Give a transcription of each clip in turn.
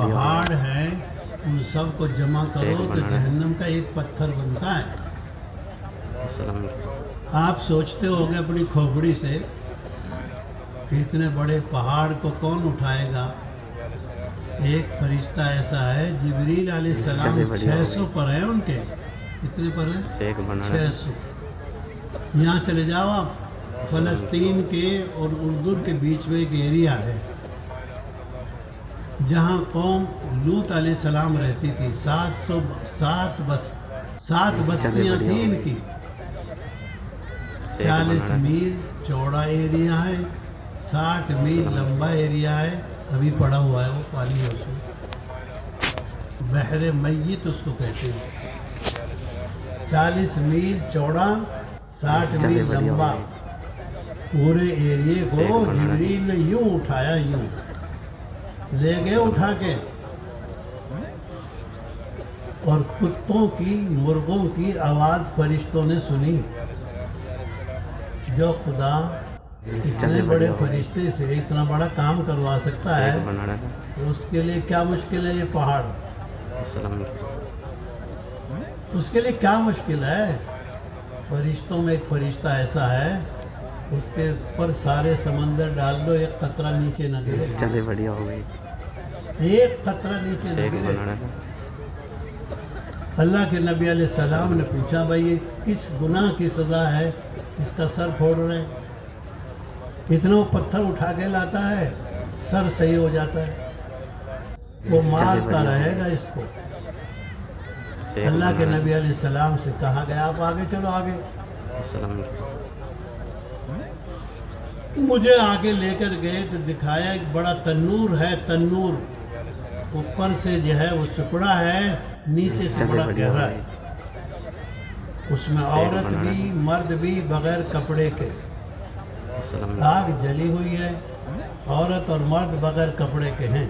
पहाड़ हैं उन सब को जमा करो तो जहन्नम का एक पत्थर बनता है। आप सोचते होंगे अपनी खोपड़ी से कि इतने बड़े पहाड़ को कौन उठाएगा। एक फरिश्ता ऐसा है जिब्रील अलैहिस्सलाम 600 पर है उनके। कितने पर है? 600। यहाँ चले जाओ आप, फलस्तीन के और उर्दू के बीच में एक एरिया है जहाँ कौम लूत अलैहिस्सलाम रहती थी। 7 बस्तियाँ थी इनकी। 40 मील चौड़ा एरिया है, 60 मील लंबा एरिया है। अभी पड़ा हुआ है वो पानी है उसमें, बहरे मैयत उसको कहते हैं। 40 मील चौड़ा, 60 मील लंबा पूरे एरिए को जिब्रील ने यूं उठाया, यूं ले गए उठा के। और कुत्तों की, मुर्गों की आवाज़ फरिश्तों ने सुनी। जो खुदा इतने बड़े फरिश्ते से इतना बड़ा काम करवा सकता है तो उसके लिए क्या मुश्किल है ये पहाड़। उसके लिए क्या मुश्किल है। फरिश्तों में एक फरिश्ता ऐसा है, उसके ऊपर सारे समंदर डाल दो, एक कतरा नीचे न गिरे। चले बढ़िया हो गई। एक कतरा नीचे न गिरे। अल्लाह के नबी अलैहिस्सलाम ने पूछा, भाई ये किस गुनाह की सज़ा है, इसका सर फोड़ रहे हैं। इतना वो पत्थर उठा के लाता है, सर सही हो जाता है। वो मारता रहेगा इसको। अल्लाह के नबी अलैहिस्सलाम से कहा गया, आप आगे चलो आगे। मुझे आगे लेकर गए तो दिखाया एक बड़ा तन्नूर है। तन्नूर ऊपर से जो है वो चुपड़ा है, नीचे से बड़ा गहरा है। उसमें औरत भी मर्द भी बगैर कपड़े के, आग जली हुई है। औरत और मर्द बगैर कपड़े के हैं।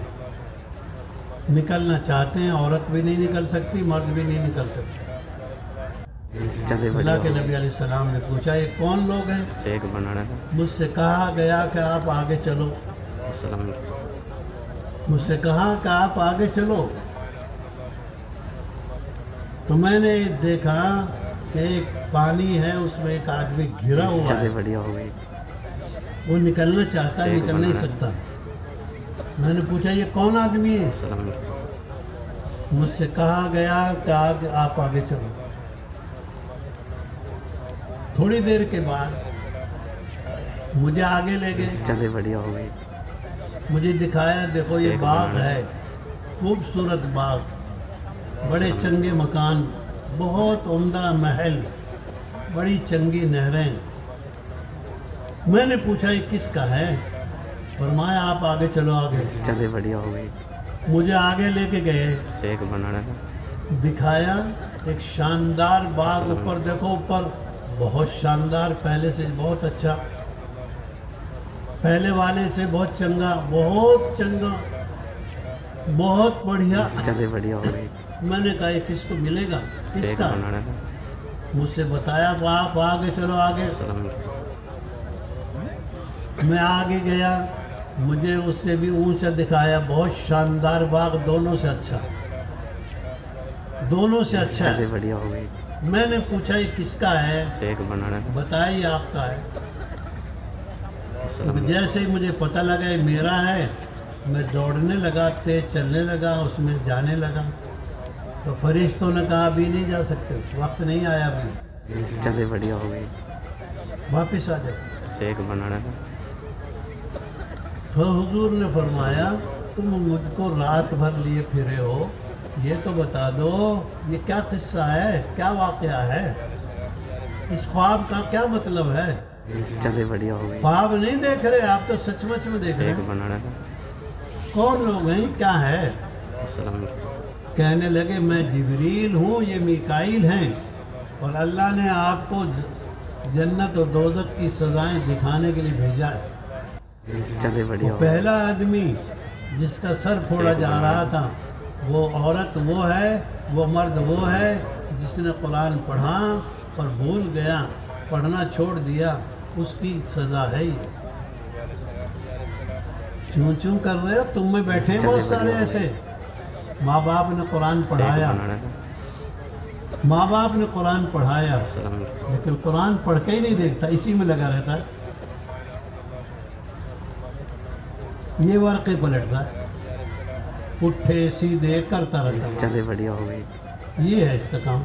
निकलना चाहते हैं, औरत भी नहीं निकल सकती, मर्द भी नहीं निकल सकते। अल्लाह के नबी अलैहिस्सलाम ने पूछा, ये कौन लोग हैं? मुझसे कहा गया कि आप आगे चलो। मुझसे कहा कि आप आगे चलो। तो मैंने देखा कि एक पानी है, उसमें एक आदमी घिरा हुआ है। बढ़िया हो गई। वो निकलना चाहता है, निकल नहीं सकता। मैंने पूछा, ये कौन आदमी है? मुझसे कहा गया कि आप आगे चलो। थोड़ी देर के बाद मुझे आगे ले गए। चले बढ़िया हो गई। मुझे दिखाया, देखो ये बाग है, खूबसूरत बाग, बड़े चंगे मकान, बहुत उम्दा महल, बड़ी चंगी नहरें। मैंने पूछा ये किसका है? फरमाया आप आगे चलो आगे। चले बढ़िया हो गई। मुझे आगे लेके गए, दिखाया एक शानदार बाग। ऊपर देखो, ऊपर बहुत शानदार, पहले से बहुत अच्छा, पहले वाले से बहुत चंगा, बहुत चंगा, बहुत बढ़िया। चले बढ़िया हो गई। मैंने कहा ये किसको मिलेगा, किसका? मुझसे बताया आप आगे चलो आगे। मैं आगे गया, मुझे उससे भी ऊंचा दिखाया, बहुत शानदार बाग, दोनों से अच्छा, दोनों से अच्छा। चले बढ़िया हो गई। मैंने पूछा ये किसका है? बताइए आपका है। तो जैसे ही मुझे पता लगा ये मेरा है, मैं दौड़ने लगा, तेज चलने लगा, उसमें जाने लगा। तो फरिश्तों ने कहा अभी नहीं जा सकते, वक्त नहीं आया अभी। चले बढ़िया हो गई। वापिस आ जाओ। तो हुजूर ने फरमाया, तुम मुझको रात भर लिए फिरे हो, ये तो बता दो ये क्या किस्सा है, क्या वाकया है, इस ख्वाब का क्या मतलब है? चले बढ़िया हो गई। ख्वाब नहीं देख रहे आप, तो सचमुच में देख रहे हैं। कौन लोग हैं, क्या है? कहने लगे, मैं जिब्रील हूँ, ये मीकाईल हैं, और अल्लाह ने आपको जन्नत और दोज़ख की सजाएं दिखाने के लिए भेजा है। चले बढ़िया। पहला आदमी जिसका सर फोड़ा जा रहा था, वो औरत वो है, वो मर्द वो है जिसने कुरान पढ़ा और भूल गया, पढ़ना छोड़ दिया, उसकी सज़ा है ये। चूं चूं कर रहे हो, तुम में बैठे बहुत सारे ऐसे, माँ बाप ने कुरान शेख पढ़ाया, बनाना है। माँ बाप ने कुरान पढ़ाया, अस्सलाम लेकिन कुरान पढ़ के ही नहीं देखता, इसी में लगा रहता है। ये वर्क़े पलटता है, पुट्ठे सीधे करता रहता है। चले बढ़िया हो गई। ये है इसका काम।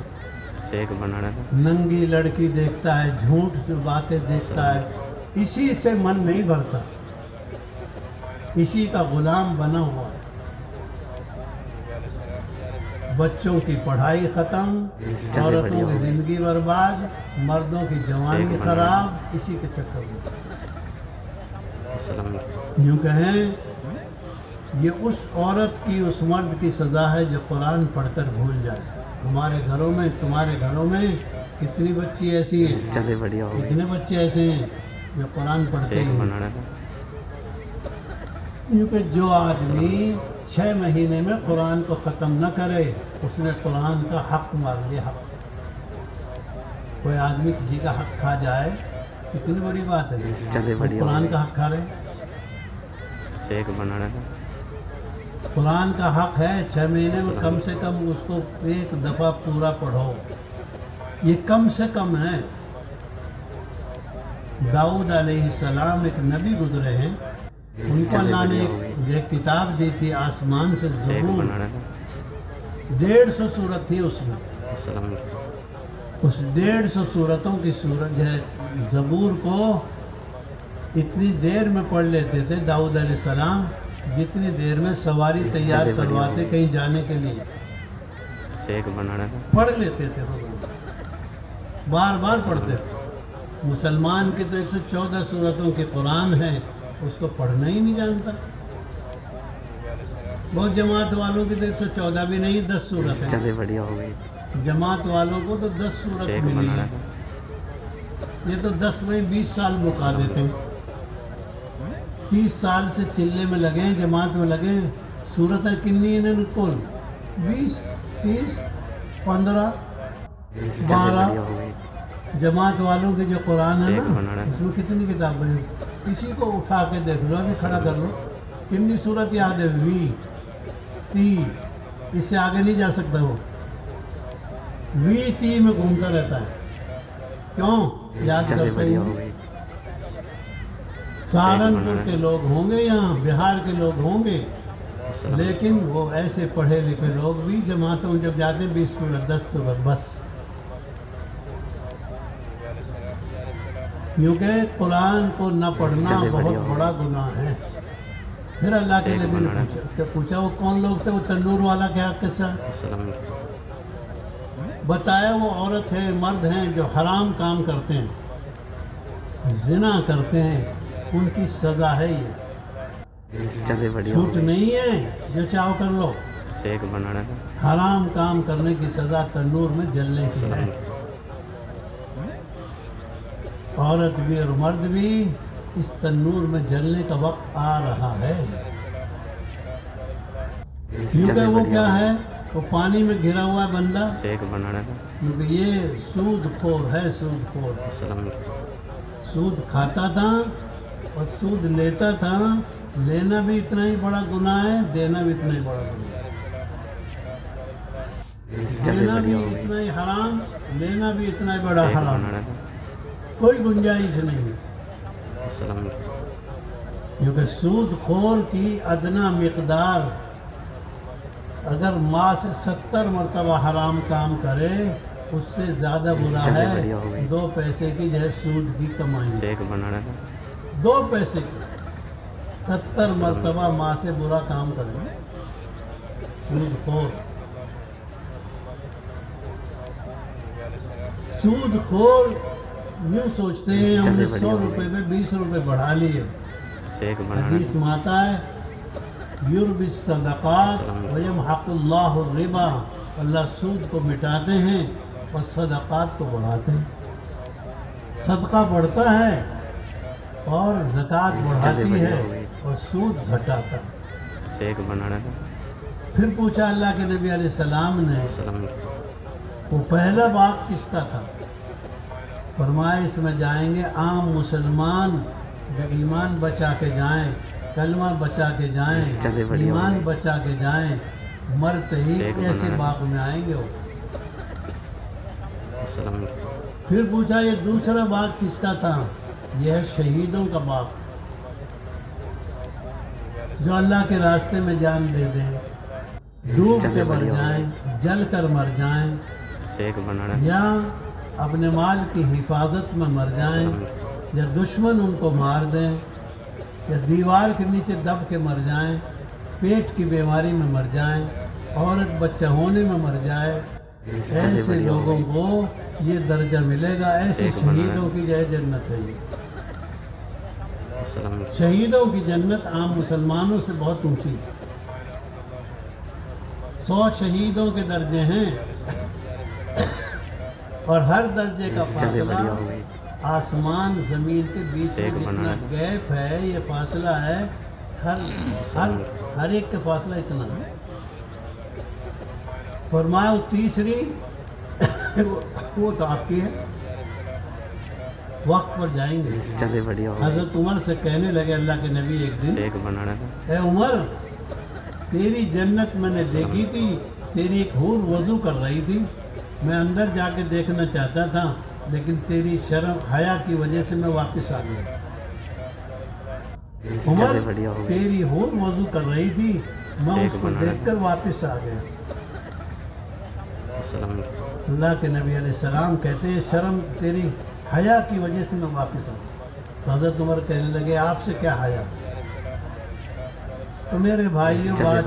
शेख बनाना है। नंगी लड़की देखता है, झूठ जो बातें देखता है, इसी से मन नहीं भरता, इसी का गुलाम बना हुआ है। बच्चों की पढ़ाई खत्म, औरतों की जिंदगी बर्बाद, मर्दों की जवानी खराब, इसी के चक्कर में। अस्सलाम यूँ कहें, ये उस औरत की, उस मर्द की सज़ा है जो कुरान पढ़कर भूल जाए। हमारे घरों में, तुम्हारे घरों में कितनी बच्ची ऐसी हैं, चले बढ़िया हो गई। कितने बच्चे ऐसे हैं जो कुरान पढ़ते शेख ही नहीं। बनाना है। क्योंकि जो आदमी 6 महीने में कुरान को ख़त्म न करे, उसने कुरान का हक मार लिया। हक, कोई आदमी किसी का हक खा जाए, कितनी बड़ी बात है। चले वो बढ़िया हो कुरान गई। का हक खा रहे, शेख बनाना है। कुरान का हक है 6 महीने में कम से कम उसको एक दफ़ा पूरा पढ़ो। ये कम से कम है। दाऊद अलैहिस्सलाम एक नबी गुजरे हैं, उनको अल्लाह ने एक किताब दी थी आसमान से, शेख ज़बूर। बनाना है। 150 सूरत थी उसमें। अस्सलाम उस 150 सूरतों की सूरत जो है ज़बूर को इतनी देर में पढ़ लेते थे दाऊद अलैहिस्सलाम, जितनी देर में सवारी तैयार चले बढ़िया करवाते हो गई। कहीं जाने के लिए। शेख बनाना है। पढ़ लेते थे वो, बार बार पढ़ते थे। मुसलमान के तो 114 सूरतों के कुरान है, उसको पढ़ना ही नहीं जानता। बहुत जमात वालों की तो 114 भी नहीं, 10 सूरत है। चले बढ़िया हो गई। जमात वालों को तो 10 सूरत शेख मिली बनाना है। है। ये तो 10 में 20 साल मुका देते हैं। 30 साल से चिल्ले में लगे हैं, जमात में लगे हैं। सूरतें कितनी इन्हें कुल 20, 30, 15, चले 12। बढ़िया हो गई। जमात वालों की जो कुरान है शेख बनाना ना, है। उसमें कितनी किताबें हैं। किसी को उठा के देख लो, अभी खड़ा कर लो, कितनी सूरत याद है? 20, 30, इससे आगे नहीं जा सकता वो। 20, 30 में घूमता रहता है। क्यों? याद चले करते बढ़िया हो ही। गई। सहारनपुर के लोग होंगे, यहाँ बिहार के लोग होंगे, अस्सलाम लेकिन वो ऐसे पढ़े लिखे लोग भी जमातों में जब जाते हैं 20 सूरत 10 सूरत बस। क्योंकि कुरान को न पढ़ना चले बहुत बढ़िया हो बड़ा गुनाह है। फिर अल्लाह के शेख नबी ने बनाना पूछा वो कौन लोग थे, वो तंदूर वाला क्या किस्सा? अस्सलाम बताया वो औरत है, मर्द हैं जो हराम काम करते हैं, जिना करते हैं, उनकी सज़ा है ये। चले बढ़िया हो छूट गई। नहीं है, जो चाहो कर लो। शेख बनाना है। हराम काम करने की सज़ा तंदूर में जलने की है। औरत भी और मर्द भी इस तंदूर में जलने का वक्त आ रहा है। क्योंकि चले वो बढ़िया क्या हो है, वो पानी में घिरा हुआ है बंदा, शेख बनाना है। क्योंकि ये सूदखोर है, सूदखोर। अस्सलाम सूद खाता था और सूद लेता था। लेना भी इतना ही बड़ा गुनाह है, देना भी इतना ही बड़ा गुनाह है। चले देना भी बढ़िया हो गई। इतना ही हराम, लेना भी इतना ही बड़ा शेख हराम। बनाना है। कोई गुंजाइश नहीं है। अस्सलाम क्योंकि सूदखोर की अदना मिकदार अगर माँ से 70 मरतबा हराम काम करे, उससे ज़्यादा बुरा चले बढ़िया हो है गई। 2 पैसे की जो है सूद की कमाई। शेख बनाना है। 2 पैसे की 70 मरतबा माँ से बुरा काम करे सूदखोर। सूदखोर यूँ सोचते हैं चले हमने बढ़िया 100 हो रुपये गई। में 20 रुपये बढ़ा लिए। शेख बनाना हदीस है। में आता है युर्बिस सदक़ात व यमहक़ुल्लाहु रिबा, अल्लाह सूद को मिटाते हैं और सदक़ात को बढ़ाते हैं। सदका बढ़ता है और ज़कात बढ़ाती बढ़िया है हो गई। और सूद घटाता है। शेख बनाना है। फिर पूछा अल्लाह के नबी अलैहिस्सलाम ने, अस्सलाम वो पहला बाप किसका था? फरमाया इसमें जाएंगे आम मुसलमान जो ईमान बचा के जाएं, कलमा बचा के जाएं, चले बढ़िया हो ईमान गई। बचा के जाएं, मरते ही शेख ऐसे बनाना। बाग में आएंगे वो। अस्सलाम फिर पूछा ये दूसरा बाग किसका था? यह है शहीदों का बाग, जो अल्लाह के रास्ते में जान दे दें, डूब के मर जाएं, जल कर मर जाएं, शेख बनाना या अपने माल की हिफाजत में मर जाएं, या दुश्मन उनको मार दें, या दीवार के नीचे दब के मर जाएं, पेट की बीमारी में मर जाएं, औरत बच्चा होने में मर जाए, ऐसे लोगों को ये दर्जा मिलेगा। ऐसे शहीदों की जय जन्नत है ये। अस्सलाम शहीदों की जन्नत आम मुसलमानों से बहुत ऊंची है। 100 शहीदों के दर्जे हैं और हर दर्जे का फासला आसमान जमीन के बीच में जितना गैप है, ये फासला है, हर एक का फासला इतना है। फरमाया तीसरी वो तो आपकी है, वक्त पर जाएंगे। चले बढ़िया हजरत उमर से कहने लगे अल्लाह के नबी एक दिन, शेख बनाना ए उमर, तेरी जन्नत मैंने देखी थी, तेरी एक हूर वजू कर रही थी, मैं अंदर जाके देखना चाहता था, लेकिन तेरी शर्म हया की वजह से मैं वापस आ गया। उमर, तेरी हूर वजू कर रही थी, मैं उसको देखकर वापस आ गया। अस्सलाम अल्लाह के नबी अलैहिस्सलाम कहते हैं शर्म तेरी हया की वजह से मैं वापस आ गया। तो हज़रत उमर कहने लगे आपसे क्या हया? तो मेरे भाइयों, बात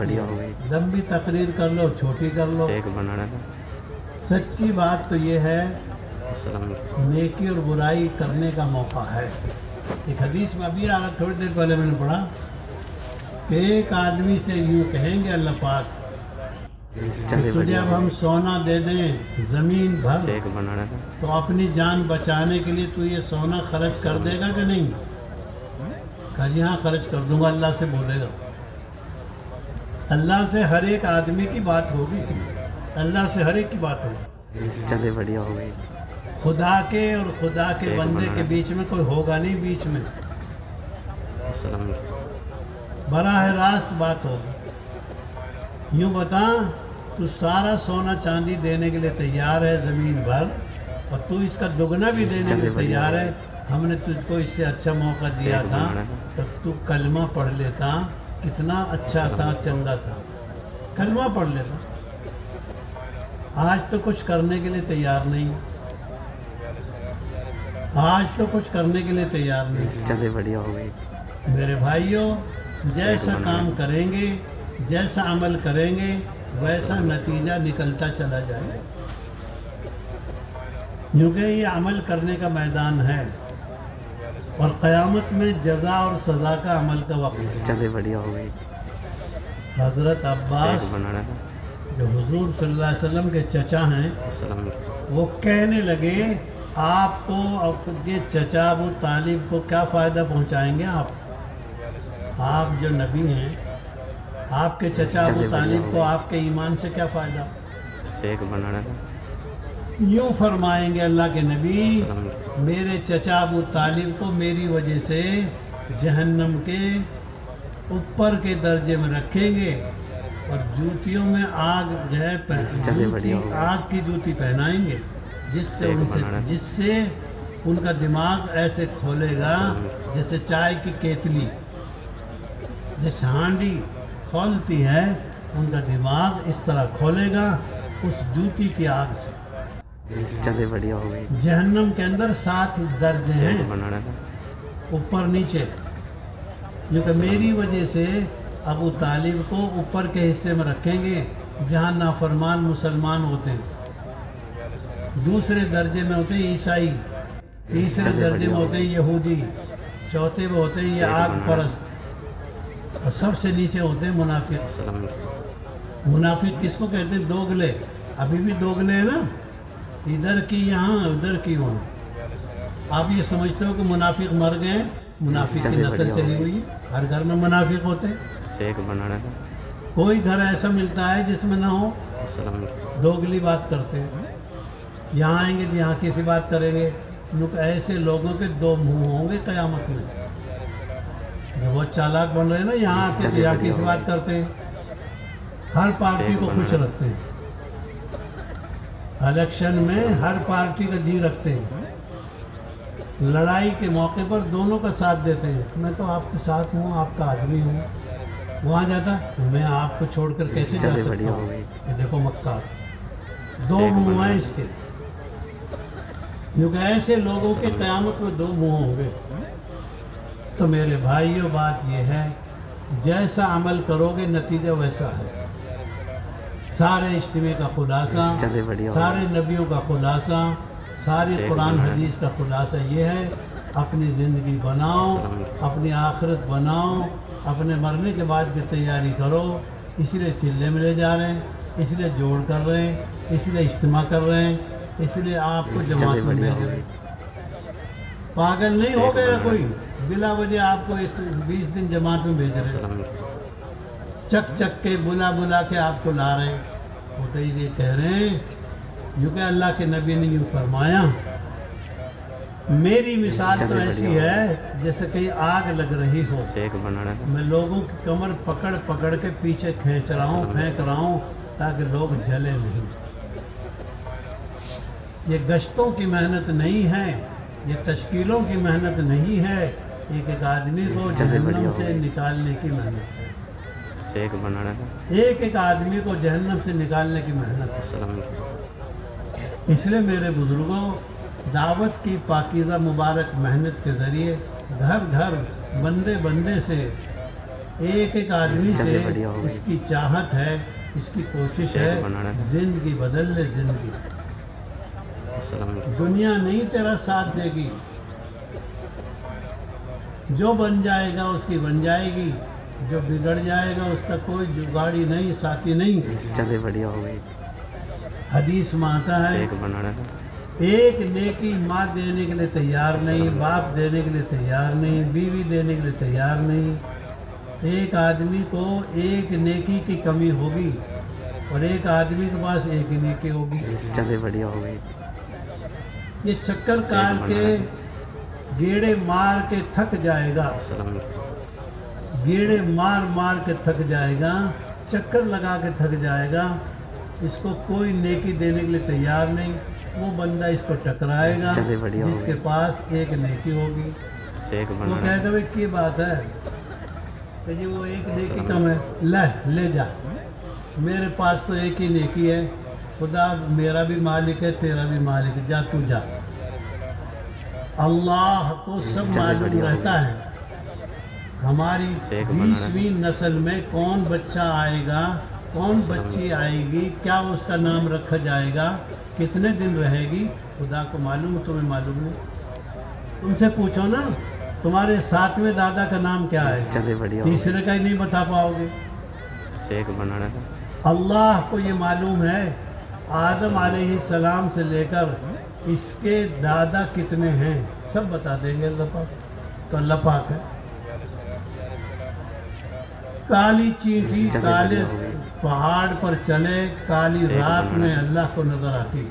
लंबी तकरीर कर लो, छोटी कर लो, शेख बनाना सच्ची बात तो ये है, अस्सलाम नेकी और बुराई करने का मौका है। एक हदीस में अभी आ रहा, थोड़ी देर पहले मैंने पढ़ा कि एक आदमी से यूँ कहेंगे अल्लाह पाक, तुझे अब हम सोना दे दें ज़मीन भर, शेख बनाना तो अपनी जान बचाने के लिए तू ये सोना खर्च कर देगा कि नहीं? कहा जी हाँ खर्च कर दूंगा। अल्लाह से बोलेगा, अल्लाह से हर एक आदमी की बात होगी, अल्लाह से हर एक की बात होगी। चले बढ़िया हो गई। खुदा के और खुदा के बंदे के बीच में कोई होगा नहीं, बीच में अस्सलाम बराह रास्त बात होगी। यूँ बता, तू सारा सोना चांदी देने के लिए तैयार है ज़मीन भर, और तू इसका दुगना भी देने के लिए तैयार है। हमने तुझको इससे अच्छा मौका दिया था, तब तू कलमा पढ़ लेता, कितना अच्छा था, चंगा था, कलमा पढ़ लेता। आज तो कुछ करने के लिए तैयार नहीं, आज तो कुछ करने के लिए तैयार नहीं। चले बढ़िया हो गई। मेरे भाइयों, जैसा काम करेंगे, जैसा अमल करेंगे, वैसा नतीजा निकलता चला जाएगा। क्योंकि ये अमल करने का मैदान है और क़यामत में जज़ा और सज़ा का अमल का वक्त है। चले बढ़िया हो गई। हज़रत अब्बास बनाना जो हुजूर सल्लल्लाहु अलैहि वसल्लम के चचा हैं, अस्सलाम वो कहने लगे आप तो आपके चचा अबू तालिब को क्या फ़ायदा पहुंचाएंगे? आप जो नबी हैं, आपके चचा अबू तालिब को आपके ईमान से क्या फ़ायदा? शेख बनाना यूँ फरमाएंगे अल्लाह के नबी, मेरे चचा अबू तालिब को मेरी वजह से जहन्नम के ऊपर के दर्जे में रखेंगे और जूतियों में आग जो है आग की जूती पहनाएंगे, जिससे उनका दिमाग ऐसे खोलेगा जैसे चाय की केतली, जैसे हांडी खोलती है, उनका दिमाग इस तरह खोलेगा उस जूती की आग से। चले बढ़िया हो गई। जहन्नम के अंदर 7 दर्जे हैं, ऊपर नीचे, क्योंकि मेरी वजह से अबू तालिब को ऊपर के हिस्से में रखेंगे जहाँ नाफरमान मुसलमान होते हैं। दूसरे दर्जे में होते हैं ईसाई, तीसरे दर्जे में होते हैं यहूदी, चौथे में होते हैं ये आग परस्त, और सबसे नीचे होते हैं मुनाफिक। मुनाफिक किसको कहते हैं? दोगले। अभी भी दोगले है ना, इधर की यहाँ, उधर की वहाँ। आप ये समझते हो कि मुनाफिक मर गए? मुनाफिक की नस्ल चली हुई है, हर घर में मुनाफिक होते हैं। शेख बनाना कोई घर ऐसा मिलता है जिसमें ना हो, दोगली बात करते हैं। यहाँ आएंगे तो यहाँ किसी बात करेंगे। लोग ऐसे लोगों के 2 मुंह होंगे क़यामत में, जो बहुत चालाक बन रहे हैं ना, यहाँ आते यहाँ किसी बात करते हैं, ہر پارٹی ایک کو خوش بنانا۔ رکھتے ہیں، الیکشن میں ہر پارٹی کا جی رکھتے ہیں، لڑائی کے موقع پر دونوں کا ساتھ دیتے ہیں۔ میں تو آپ کے ساتھ ہوں، آپ کا آدمی ہوں، وہاں جاتا میں آپ کو چھوڑ کر کیسے جا چلے سکتا بڑھیا ہو ہوں؟ گئی۔ یہ دیکھو مکہ، دو ایک منہ بنانا۔ ہیں اس کے، کیونکہ ایسے لوگوں کے قیامت میں دو منہ ہوں گے۔ تو میرے بھائیوں بات یہ ہے، جیسا عمل کرو گے نتیجہ ویسا ہے۔ سارے اجتماع کا خلاصہ، چلے بڑھیا ہو سارے نبیوں کا خلاصہ، ساری ایک قرآن بنانا۔ حدیث کا خلاصہ یہ ہے، اپنی زندگی بناؤ، اپنی آخرت بناؤ، اپنے مرنے کے بعد کی تیاری کرو۔ اس لیے چلے ملے جا رہے ہیں، اس لیے جوڑ کر رہے ہیں، اس لیے اجتماع کر رہے ہیں، اس لیے آپ کو جماعت چلے میں بڑھیا بھیج ہو رہے گئی۔ ہیں۔ پاگل نہیں ہو ایک گیا بنانا۔ کوئی بلا وجہ آپ کو اس 20 دن جماعت میں بھیج رہے ہیں، چک چک کے بلا بلا کے آپ کو لا رہے ہیں۔ وہ تو یہ کہہ رہے ہیں، یوں کہ اللہ کے نبی نے یوں فرمایا، میری مثال تو چلے ایسی بڑھیا ہے جیسے کہیں آگ لگ رہی ہو، ایک بنانا۔ میں لوگوں کی کمر پکڑ پکڑ کے پیچھے کھینچ رہا ہوں، پھینک رہا ہوں تاکہ لوگ جلے نہیں۔ یہ گشتوں کی محنت نہیں ہے، یہ تشکیلوں کی محنت نہیں ہے، ایک آدمی کو چلے بڑھیا جہنم ہو سے گئی۔ نکالنے کی محنت ہے، ایک بنانا۔ ایک آدمی کو جہنم سے نکالنے کی محنت ہے۔ اس لیے میرے بزرگوں، دعوت کی پاکیزہ مبارک محنت کے ذریعے گھر گھر بندے بندے سے ایک آدمی سے چلے بڑھیا ہو گئی۔ اس کی چاہت ہے، اس کی کوشش ہے، ایک بنانا۔ زندگی بدل لے زندگی۔ دنیا نہیں تیرا ساتھ دے گی، جو بن جائے گا اس کی بن جائے گی، جو بگڑ جائے گا اس کا کوئی جگاڑی نہیں، ساتھی نہیں۔ چلے بڑھیا ہو گئی۔ حدیث میں آتا ہے، ایک بنانا۔ ایک نیکی ماں دینے کے لیے تیار نہیں، باپ دینے کے لیے تیار نہیں، بیوی دینے کے لیے تیار نہیں۔ ایک آدمی کو ایک نیکی کی کمی ہوگی اور ایک آدمی کے پاس ایک ہی نیکی ہوگی۔ چلے بڑھیا ہو گئی۔ یہ چکر کار کے گیڑے مار کے تھک جائے گا، گیڑے مار مار کے تھک جائے گا، چکر لگا کے تھک جائے گا، اس کو کوئی نیکی دینے کے لیے تیار نہیں۔ وہ بندہ اس کو ٹکرائے گا چلے بڑھیا جس کے پاس ایک نیکی ہوگی۔ ایک وہ بنانا۔ کہے گا بھائی کی بات ہے کہ جی وہ ایک نیکی کم ہے، لے جا، میرے پاس تو ایک ہی نیکی ہے، خدا میرا بھی مالک ہے تیرا بھی مالک ہے، جا تو جا۔ اللہ کو سب چلے معلوم بڑھیا رہتا ہے ہماری ایک بنانا۔ 20ویں نسل میں کون بچہ آئے گا، کون بچی آئے گی، کیا اس کا نام رکھا جائے گا، کتنے دن رہے گی، خدا کو معلوم، تمہیں معلوم نہیں۔ تم سے پوچھو نا تمہارے 7ویں دادا کا نام کیا ہے، چلے بڑھیا ہو گئی۔ تیسرے کا ہی نہیں بتا پاؤ گے۔ ایک بنانا۔ اللہ کو یہ معلوم ہے آدم علیہ السلام سے لے کر اس کے دادا کتنے ہیں، سب بتا دیں گے اللہ پاک، تو اللہ پاک ہے۔ کالی چینٹی چلے کالے بڑھیا ہو گئی۔ پہاڑ پر چلے، کالی ایک رات بنانا۔ میں اللہ کو نظر آتی۔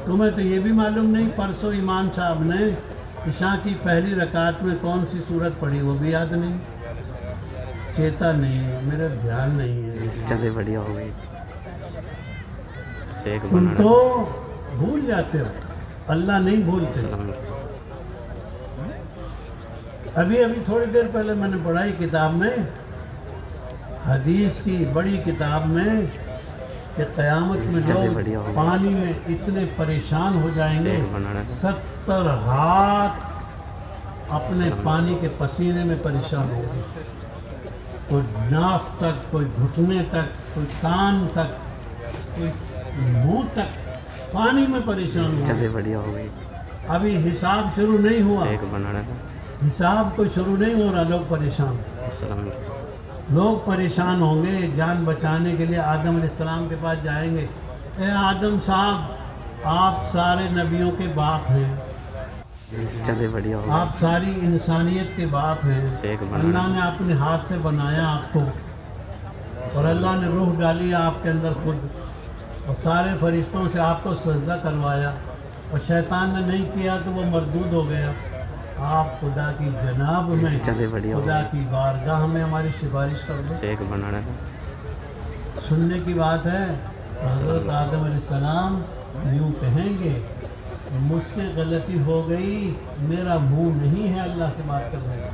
تمہیں تو یہ بھی معلوم نہیں، پرسوں امام صاحب نے عشاء کی پہلی رکعت میں کون سی سورت پڑھی وہ بھی یاد نہیں، چیتا نہیں ہے، میرا دھیان نہیں ہے۔ چلے بڑھیا ہو گئی۔ ایک تم بنانا۔ تو بھول جاتے ہو، اللہ نہیں بھولتے۔ ابھی تھوڑی دیر پہلے میں نے پڑھائی کتاب میں، حدیث کی بڑی کتاب میں، کہ قیامت میں چلے لوگ بڑھیا ہو گئی۔ پانی میں اتنے پریشان ہو جائیں گے، ایک بنانا۔ 70 ہاتھ اپنے پانی کے پسینے میں پریشان ہوں گے، کوئی ناف تک، کوئی گھٹنے تک، کوئی کان تک، کوئی منہ تک پانی میں پریشان ہوں گے۔ چلے بڑھیا ہو گئی۔ ابھی حساب شروع نہیں ہوا، ایک بنانا۔ حساب کوئی شروع نہیں ہو رہا، لوگ پریشان، لوگ پریشان ہوں گے۔ جان بچانے کے لیے آدم علیہ السلام کے پاس جائیں گے، اے آدم صاحب آپ سارے نبیوں کے باپ ہیں، چلے بڑھیا ہو آپ ساری انسانیت کے باپ ہیں، ایک بنانا۔ اللہ نے اپنے ہاتھ سے بنایا آپ کو، اور اللہ نے روح ڈالی آپ کے اندر خود، اور سارے فرشتوں سے آپ کو سجدہ کروایا، اور شیطان نے نہیں کیا تو وہ مردود ہو گیا۔ آپ خدا کی جناب میں چلے بڑھیا ہو خدا گئی کی بارگاہ میں ہماری سفارش کر دو. شیخ بنانا تھا سننے کی بات ہے. حضرت آدم علیہ السلام یوں کہیں گے مجھ سے غلطی ہو گئی, میرا منہ نہیں ہے اللہ سے بات کرنے کا.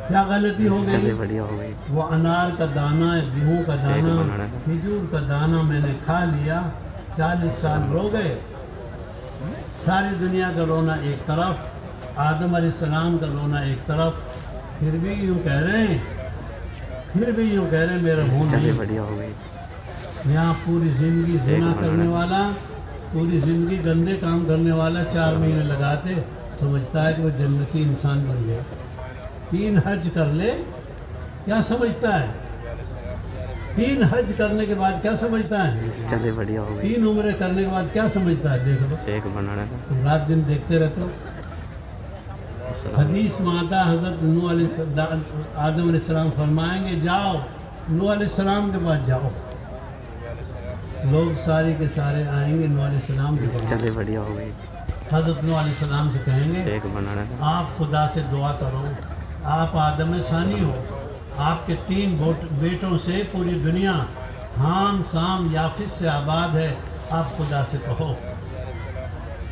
کیا غلطی ہو چلے گئی؟ بڑھیا ہو گئی وہ انار کا دانہ, گیہوں کا شیخ دانہ, بنانا تھا کھجور کا دانہ میں نے کھا لیا. 40 سال رو گئے. ساری دنیا کا رونا ایک طرف, آدم علیہ السلام کا رونا ایک طرف, پھر بھی یوں کہہ رہے ہیں میرا منہ چلے نہیں. بڑھیا ہو گئی یہاں پوری زندگی زنا کرنے والا, پوری زندگی گندے کام کرنے والا 4 مہینے لگاتے سمجھتا ہے کہ وہ جنتی انسان بن گیا. 3 حج کر لے کیا سمجھتا ہے؟ 3 حج کرنے کے بعد کیا سمجھتا ہے؟ چلے بڑھیا ہو گئی 3 عمریں کرنے کے بعد کیا سمجھتا ہے؟ دیکھ لو, شیخ بنانا تھا تم رات دن دیکھتے رہتے ہو. حدیث میں آتا حضرت نوح علیہ آدم علیہ السلام فرمائیں گے جاؤ نوح علیہ السلام کے پاس جاؤ. لوگ سارے کے سارے آئیں گے نوح علیہ السلام کے پاس. چلے بڑھیا ہو گئی حضرت نوح علیہ السلام سے کہیں گے شیخ بنانا تھا آپ خدا سے دعا کرو, آپ آدم ثانی ہو, آپ کے 3 بیٹوں سے پوری دنیا حام سام یافس سے آباد ہے, آپ خدا سے کہو.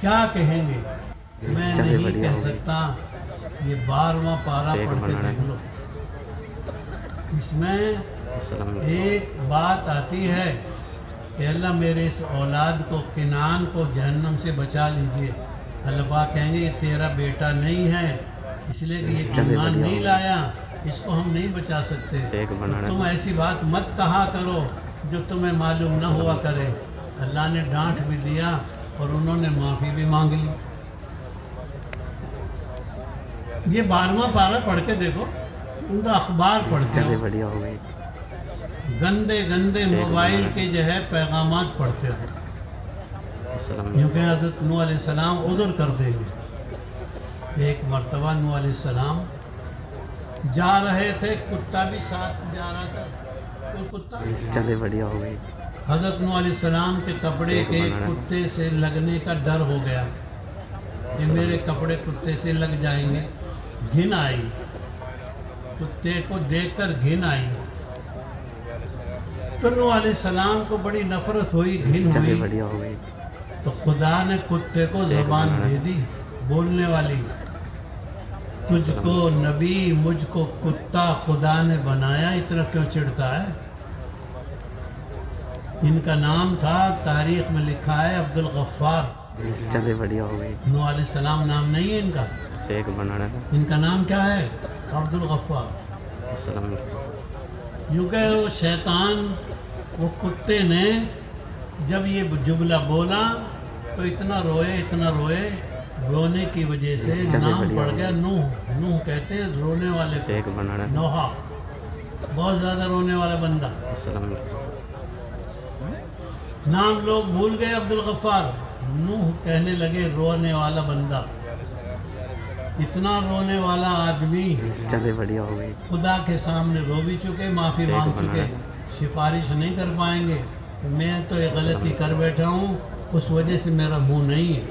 کیا کہیں گے؟ میں چلے نہیں بڑھیا کہہ ہو گئی. سکتا. یہ 12واں پارہ شیخ پڑھ کے بنانا دیکھ لو. اس میں السلام ایک بات آتی ہے کہ اللہ میرے اس اولاد کو کنعان کو جہنم سے بچا لیجئے. اللہ پاک کہیں گے یہ تیرا بیٹا نہیں ہے, اس لیے کہ یہ چلے ایمان بڑھیا نہیں ہو لایا, اس کو ہم نہیں بچا سکتے. شیخ بنانا تم ایسی بات مت کہا کرو جو تمہیں معلوم نہ ہوا کرے. اللہ نے ڈانٹ بھی دیا اور انہوں نے معافی بھی مانگ لی. یہ 12واں پارہ پڑھ کے دیکھو, ان کا اخبار پڑھتے چلے ہو, بڑھیا ہو گئی گندے موبائل کے جو ہے پیغامات پڑھتے ہو. السلام کیونکہ حضرت نوح علیہ السلام عذر کر دیں گے. ایک مرتبہ نوح علیہ السلام جا رہے تھے, کتا بھی ساتھ جا رہا تھا. تو کتا چلے بڑھیا ہو گئی حضرت نوح علیہ السلام کے کپڑے کے کتے سے لگنے کا ڈر ہو گیا کہ میرے کپڑے کتے سے لگ جائیں گے. گھن آئی, کتے کو دیکھ کر گھن آئی. تو نوح علیہ السلام کو بڑی نفرت ہوئی, گھن چلے ہوئی. بڑھیا ہو گئی خدا نے کتے کو زبان دے دی بولنے والی. تجھ کو نبی مجھ کو کتا خدا نے بنایا, اتنا کیوں چڑھتا ہے؟ ان کا نام تھا, تاریخ میں لکھا ہے عبد الغفار. چلے بڑھیا ہو گئی نوح علیہ السلام نام نہیں ہے ان کا, شیخ بنانا تھا ان کا نام کیا ہے؟ عبد الغفار. السلام یوں کہ وہ شیطان, وہ کتے نے جب یہ جملہ بولا تو اتنا روئے, رونے کی وجہ سے چلے نام بڑھیا پڑ ہو گیا نوح. نوح کہتے ہیں رونے والے کو, شیخ بنانا تھا نوحہ بہت زیادہ رونے والا بندہ. السلام نام لوگ بھول گئے عبد الغفار, نوح کہنے لگے رونے والا بندہ. اتنا رونے والا آدمی چلے بڑھیا ہو گئی خدا کے سامنے رو بھی چکے, معافی شیخ مانگ چکے, بنانا. سفارش نہیں کر پائیں گے. میں تو ایک غلطی کر بیٹھا ہوں, اس وجہ سے میرا منہ نہیں ہے.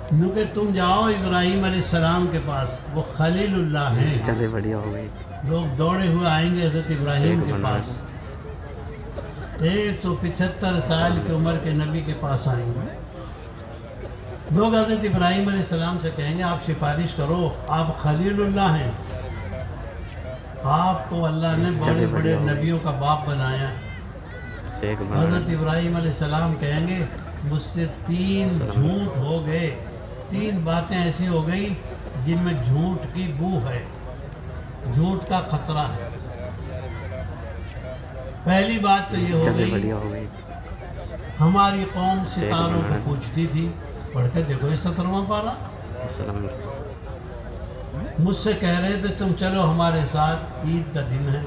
کیونکہ تم جاؤ ابراہیم علیہ السلام کے پاس, وہ خلیل اللہ ہیں. چلے بڑھیا ہو گئی لوگ دوڑے ہوئے آئیں گے حضرت ابراہیم شیخ کے بنانا پاس. 175 سال کی عمر کے نبی کے پاس آئیں گے. لوگ حضرت ابراہیم علیہ السلام سے کہیں گے آپ سفارش کرو, آپ خلیل اللہ ہیں, آپ کو اللہ نے بڑے بڑے نبیوں کا باپ بنایا. شیخ بنانا حضرت ابراہیم علیہ السلام کہیں گے مجھ سے 3 جھوٹ ہو گئے, 3 باتیں ایسی ہو گئی جن میں جھوٹ کی بو ہے, جھوٹ کا خطرہ ہے. پہلی بات تو یہ ہو چلے گئی بڑھیا ہو گئی ہماری قوم ستاروں کو پوچھتی تھی. پڑھ کے دیکھو یہ 17واں پارہ. السلام مجھ سے کہہ رہے تھے تم چلو ہمارے ساتھ, عید کا دن ہے.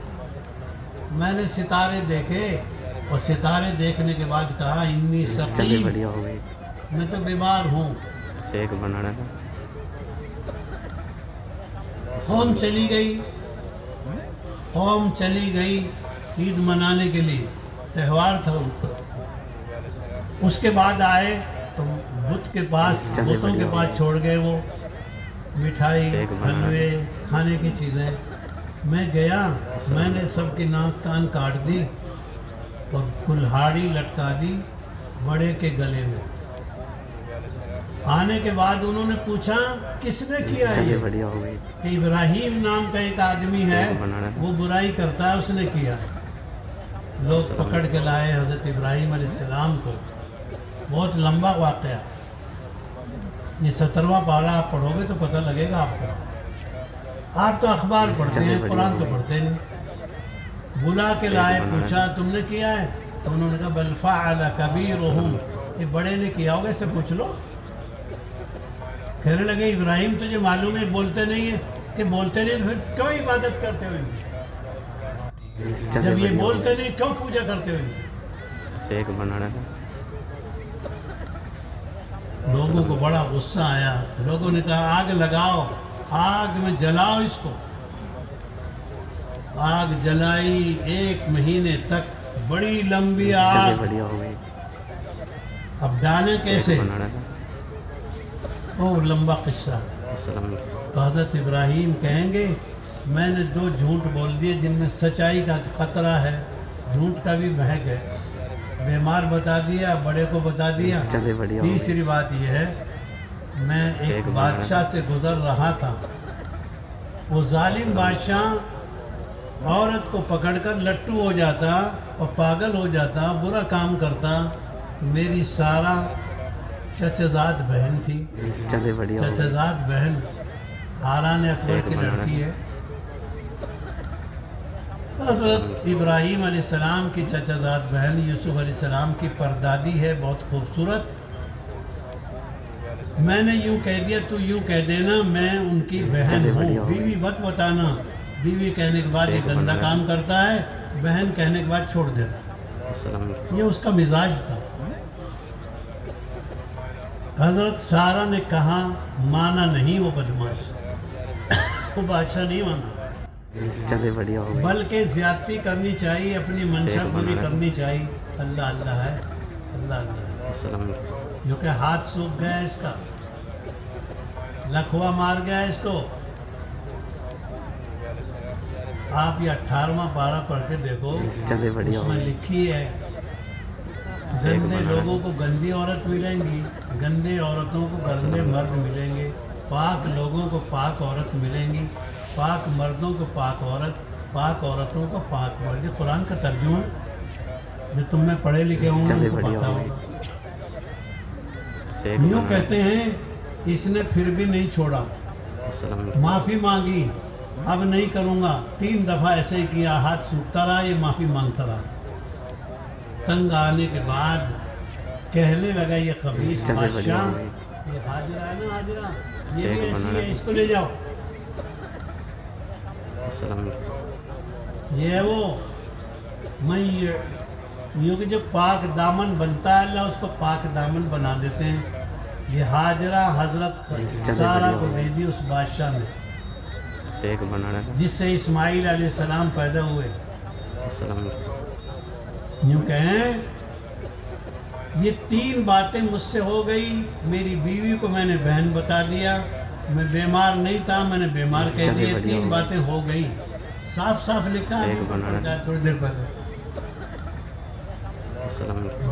میں نے ستارے دیکھے اور ستارے دیکھنے کے بعد کہا انی چلے سقیم, بڑھیا ہو گئی میں تو بیمار ہوں. شیخ بنانا تھا قوم چلی گئی عید منانے کے لیے, تہوار تھا ان کا. اس کے بعد آئے तो बुत के पास, बुतों के पास छोड़ गए वो मिठाई, हलवे, खाने की चीज़ें। मैं गया, मैंने सबकी नाक कान काट दी और कुल्हाड़ी लटका दी बड़े के गले में। आने के बाद उन्होंने पूछा किसने किया ये? बढ़िया हो गई। कि इब्राहिम नाम का एक आदमी है, वो बुराई करता है, उसने किया। लोग पकड़ के लाए हज़रत इब्राहिम अलैहिस्सलाम को। बहुत लंबा वाक़या, ये 17वां पारा आप पढ़ोगे तो पता लगेगा आपको। आप तो अखबार पढ़ते हैं, कुरान तो पढ़ते नहीं। बुला के लाए, पूछा तुमने किया है? तो उन्होंने कहा बल फ़अल कबीरुहुम, ये बड़े ने किया होगा, इससे पूछ लो। कहने लगे इब्राहिम तुझे मालूम है बोलते नहीं है, कि बोलते नहीं तो फिर क्यों इबादत करते हो इनकी? जब ये बोलते नहीं क्यों पूजा करते हो इनकी? शेख बना रहा है। लोगों को बड़ा गुस्सा आया। लोगों ने कहा आग लगाओ, आग में जलाओ इसको। आग जलाई 1 महीने तक, बड़ी लंबी आग। बढ़िया हो गई। अब डालें कैसे? वो लंबा किस्सा। तो हज़रत इब्राहिम कहेंगे मैंने 2 झूठ बोल दिए जिनमें सच्चाई का खतरा है, झूठ का भी महक है। बीमार बता दिया, बड़े को बता दिया। तीसरी बात यह है, मैं एक बादशाह से गुजर रहा था, वो जालिम बादशाह औरत को पकड़कर लट्टू हो जाता और पागल हो जाता, बुरा काम करता। मेरी सारा चचेज़ाद बहन थी, चचेज़ाद बहन हारान अकबर की लड़की है। हज़रत इब्राहीम अलैहिस्सलाम की चचेज़ाद बहन यूसुफ अलैहिस्सलाम की परदादी है, बहुत खूबसूरत। मैंने यूँ कह दिया, तू यूँ कह देना मैं उनकी बहन हूँ, बीवी मत बताना। बीवी कहने के बाद ये गंदा काम करता है, बहन कहने के बाद छोड़ देता। ये उसका मिजाज था। हजरत सारा ने कहा, माना नहीं वो बदमाश, वो बादशाह नहीं माना। बढ़िया हो गई। बल्कि ज्यादती करनी चाहिए, अपनी मंशा पूरी करनी चाहिए। अल्लाह अल्लाह है, अल्लाह अल्लाह है। जो कि हाथ सूख गया इसका, लखवा मार गया इसको। आप ये 18वां पारा पढ़ के देखो, उसमें लिखी है गंदे लोगों को गंदी औरत मिलेंगी, गंदे औरतों को गंदे मर्द मिलेंगे, पाक लोगों को पाक औरत मिलेंगी, पाक मर्दों को पाक औरत, पाक औरतों को पाक मर्द। कुरान का तर्जुमा जो तुम में पढ़े लिखे होंगे उनको पता होगा। यूँ कहते हैं इसने फिर भी नहीं छोड़ा, माफ़ी मांगी, अब नहीं करूँगा। 3 दफ़ा ऐसे ही किया, हाथ सूखता रहा, ये माफ़ी मांगता रहा। तंग आने के बाद कहने लगा ये खबीस बादशाह, ये हाजिरा है ना, हाजिरा ये भी ऐसी है, इसको ले जाओ। ये है वो, मैं यूँ कि जो पाक दामन बनता है अल्लाह उसको पाक दामन बना देते हैं। ये हाजिरा हजरत सारा को दे दी उस बादशाह ने जिससे इस्माइल अलैहिस्सलाम पैदा हुए। यूँ कहें ये 3 बातें मुझसे हो गई। मेरी बीवी को मैंने बहन बता दिया, मैं बीमार नहीं था, मैंने बीमार कह दिया। 3 बातें हो गई, साफ साफ लिखा है थोड़ी देर पहले।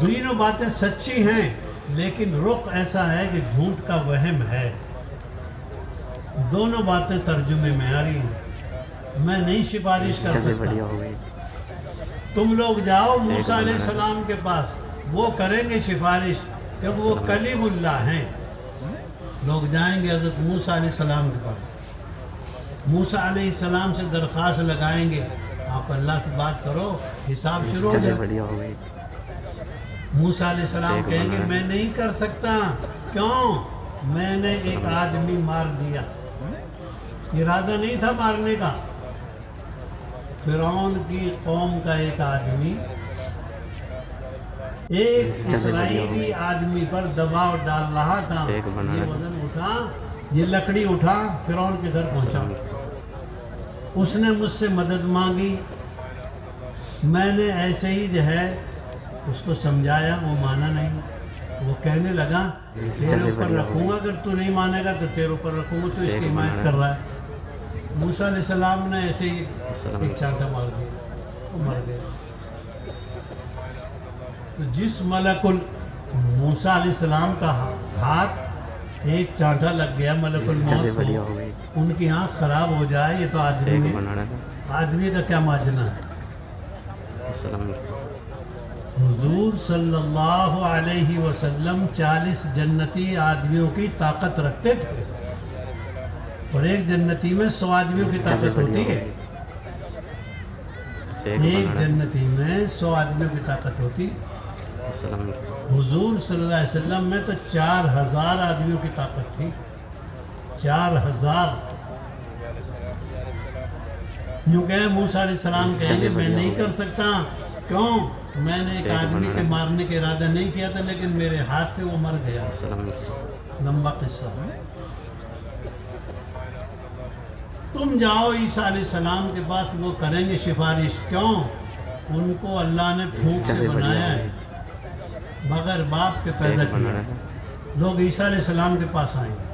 दोनों बातें सच्ची हैं, लेकिन रुख ऐसा है कि झूठ का वहम है। दोनों बातें तर्जुमे में आ रही हैं। मैं नहीं सिफारिश कर सकता। तुम लोग जाओ मूसा अलैहिस्सलाम के पास, वो करेंगे सिफारिश, क्योंकि वो कलीमुल्लाह हैं। लोग जाएंगे हज़रत मूसा अलैहिस्सलाम के पास, मूसा अलैहिस्सलाम से दरख्वास्त लगाएंगे, आप अल्लाह से बात करो, हिसाब शुरू हो जाए। मूसा अलैहिस्सलाम कहेंगे मैं नहीं कर सकता। क्यों? मैंने एक आदमी मार दिया, इरादा नहीं था मारने का। फिरौन की कौम का एक आदमी एक इस्राएली आदमी पर दबाव डाल रहा था। ये वजन उठा, ये लकड़ी उठा, फिरौन के घर पहुंचा। उसने मुझसे मदद मांगी, मैंने ऐसे ही जो है उसको समझाया, वो माना नहीं। وہ کہنے لگا تیرے اوپر رکھوں گا، اگر تو نہیں مانے گا تو تیرے اوپر رکھوں گا، تو اس کی حمایت کر رہا ہے۔ موسیٰ علیہ السلام نے ایسے ہی ایک چانٹا مار دیا، وہ مر گیا۔ تو جس ملک موسیٰ علیہ السلام کا ہاتھ ایک چانٹا لگ گیا ملک الموت کو، ان کی آنکھ خراب ہو جائے، یہ تو آدمی کا کیا ماجنا ہے۔ حضور صلی اللہ علیہ وسلم 40 جنتی آدمیوں کی طاقت رکھتے تھے، اور ایک جنتی میں 100 آدمیوں کی طاقت ہوتی ہے، ایک جنتی میں 100 آدمیوں کی طاقت ہوتی۔ حضور صلی اللہ علیہ وسلم میں تو 4000 آدمیوں کی طاقت تھی، 4000۔ یوں کہ موسیٰ علیہ السلام کہیں گے میں نہیں کر سکتا، کیوں؟ میں نے ایک آدمی کے مارنے کا ارادہ نہیں کیا تھا، لیکن میرے ہاتھ سے وہ مر گیا۔ لمبا قصہ۔ تم جاؤ عیسیٰ علیہ السلام کے پاس، وہ کریں گے سفارش، کیوں؟ ان کو اللہ نے پھونک سے بنایا ہے، بغیر باپ کے پیدا کیا۔ لوگ عیسیٰ علیہ السلام کے پاس آئیں گے،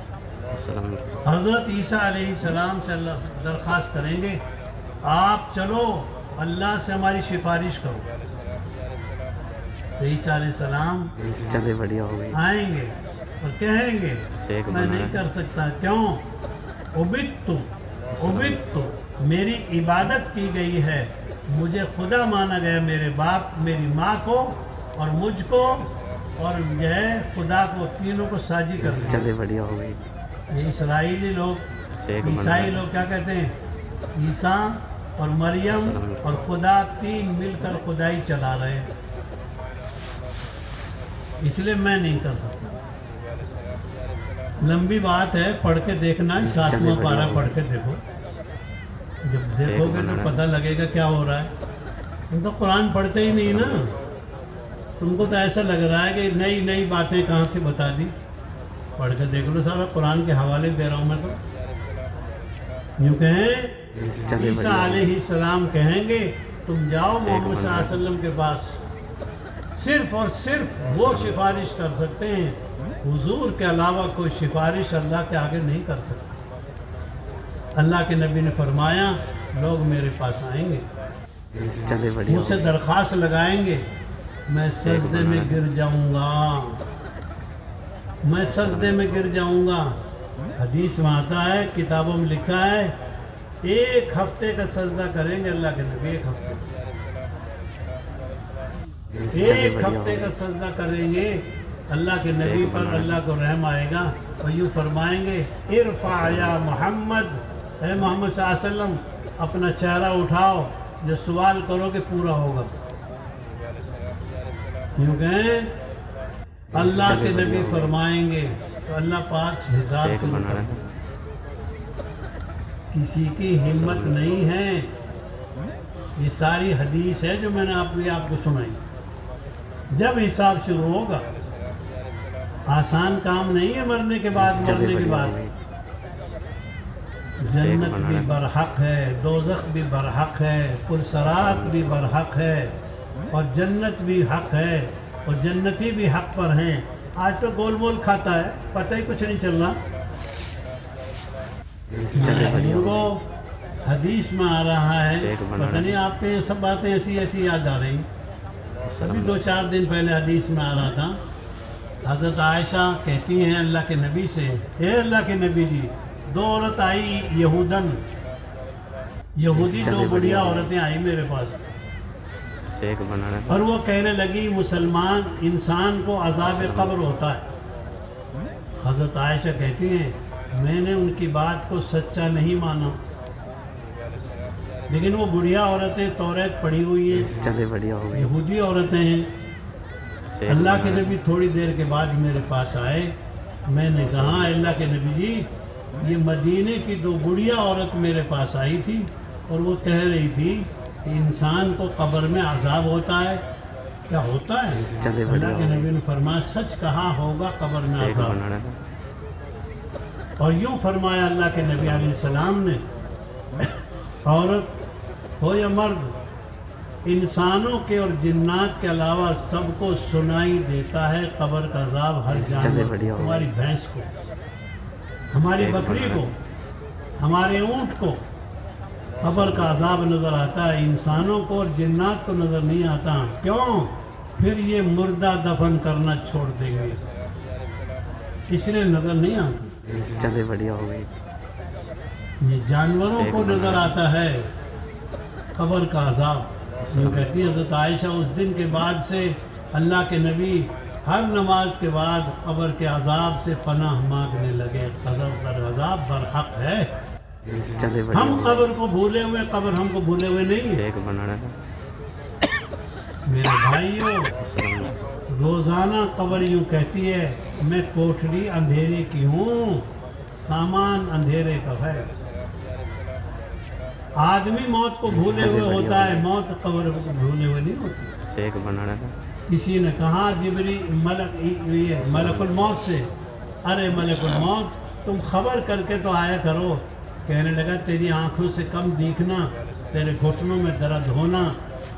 حضرت عیسیٰ علیہ السلام سے اللہ سے درخواست کریں گے آپ چلو اللہ سے ہماری سفارش کرو۔ تو عیسیٰ علیہ السلام آئیں گے اور کہیں گے میں نہیں کر سکتا، کیوں؟ عبدت، میری عبادت کی گئی ہے، مجھے خدا مانا گیا، میرے باپ میری ماں کو اور مجھ کو اور جو ہے خدا کو، تینوں کو ساجی کر دیا۔ یہ اسرائیلی لوگ، عیسائی لوگ کیا کہتے ہیں؟ عیسیٰ اور مریم اور خدا تین مل کر خدائی چلا رہے ہیں، اس لیے میں نہیں کر سکتا۔ لمبی بات ہے، پڑھ کے دیکھنا، 7واں پارہ پڑھ کے دیکھو، جب دیکھو گے تو پتہ لگے گا کیا ہو رہا ہے۔ تم تو قرآن پڑھتے ہی نہیں نا، تم کو تو ایسا لگ رہا ہے کہ نئی نئی باتیں کہاں سے بتا دی۔ پڑھ کے دیکھ لو، سارا قرآن کے حوالے دے رہا ہوں میں تو۔ یوں کہیں عیسیٰ علیہ السلام کہیں گے تم جاؤ محمد صلی اللہ علیہ وسلم کے پاس، صرف اور صرف وہ سفارش کر سکتے ہیں، حضور کے علاوہ کوئی سفارش اللہ کے آگے نہیں کر سکتا۔ اللہ کے نبی نے فرمایا لوگ میرے پاس آئیں گے، مجھ سے درخواست لگائیں گے، میں سجدے میں گر جاؤں گا، میں سجدے میں گر جاؤں گا۔ حدیث میں آتا ہے، کتابوں میں لکھا ہے 1 ہفتے کا سجدہ کریں گے اللہ کے نبی، 1 ہفتے، 1 ہفتے کا سجدہ کریں گے اللہ کے نبی پر، اللہ کو رحم آئے گا، اور یوں فرمائیں گے ارفع یا محمد، اے محمد صلی اللہ علیہ وسلم اپنا چہرہ اٹھاؤ، جو سوال کرو گے پورا ہوگا۔ یوں کہیں اللہ کے نبی فرمائیں گے تو اللہ پاک حساب شروع کر دیں۔ کسی کی ہمت نہیں ہے، یہ ساری حدیث ہے جو میں نے آپ کو سنائی۔ جب حساب شروع ہوگا، آسان کام نہیں ہے مرنے کے بعد، مرنے کے بعد جنت بھی برحق ہے، دوزخ بھی برحق ہے، پرصراط بھی برحق ہے، اور جنت بھی حق ہے، اور جنتی بھی حق پر ہیں۔ آج تو گول مول کھاتا ہے، پتہ ہی کچھ نہیں چل رہا۔ ان کو حدیث میں آ رہا ہے، پتہ نہیں آپ کے سب باتیں ایسی ایسی یاد آ رہی۔ ابھی 2-4 دن پہلے حدیث میں آ رہا تھا، حضرت عائشہ کہتی ہیں اللہ کے نبی سے، اے اللہ کے نبی جی، 2 عورت آئی یہودن، یہودی 2 بڑھیا عورتیں آئی میرے پاس، اور وہ کہنے لگی مسلمان انسان کو عذاب قبر ہوتا ہے۔ حضرت عائشہ کہتی ہیں میں نے ان کی بات کو سچا نہیں مانا، لیکن وہ بڑھیا عورتیں توریت پڑھی ہوئی ہیں، یہودی عورتیں ہیں۔ اللہ کے نبی تھوڑی دیر کے بعد میرے پاس آئے، میں نے کہا اللہ کے نبی جی، یہ مدینے کی 2 بڑھیا عورت میرے پاس آئی تھی، اور وہ کہہ رہی تھی کہ انسان کو قبر میں عذاب ہوتا ہے، کیا ہوتا ہے؟ اللہ کے نبی نے فرمایا سچ کہا، ہوگا قبر میں عذاب۔ اور یوں فرمایا اللہ کے نبی علیہ السلام نے، عورت ہو یا مرد، इंसानों के और जिन्नात के अलावा सबको सुनाई देता है कब्र का अजाब। हर चलिए जानवर, बढ़िया हो हमारी भैंस को, हमारी बकरी को, हमारे ऊंट को कब्र का अजाब नजर आता है, इंसानों को और जिन्नात को नजर नहीं आता। क्यों? फिर ये मुर्दा दफन करना छोड़ देंगे, इसलिए नजर नहीं आती। चलिए बढ़िया हो गई। ये जानवरों को नजर आता है कब्र का अजाब। यूँ कहती है हज़रत आयशा, उस दिन के बाद से अल्लाह के नबी हर नमाज के बाद कब्र के अजाब से पनाह मांगने लगे। कब्र का अजाब बरहक है। चलिए बढ़िया हम हो गई। कब्र को भूले हुए, कब्र हमको भूले हुए नहीं है। एक बना रहा मेरे भाइयों, रोजाना कब्र यूँ कहती है, मैं कोठरी अंधेरे की हूँ, सामान अंधेरे का है। आदमी मौत को भूले चलिए हुए बढ़िया होता है, हो मौत कब्र को भूले हुए नहीं होती। एक बना रहा किसी ने कहा मलकुल मौत से, अरे मलकुल मौत तुम खबर करके तो आया करो। कहने लगा, तेरी आंखों से कम दिखना, तेरे घुटनों में दर्द होना,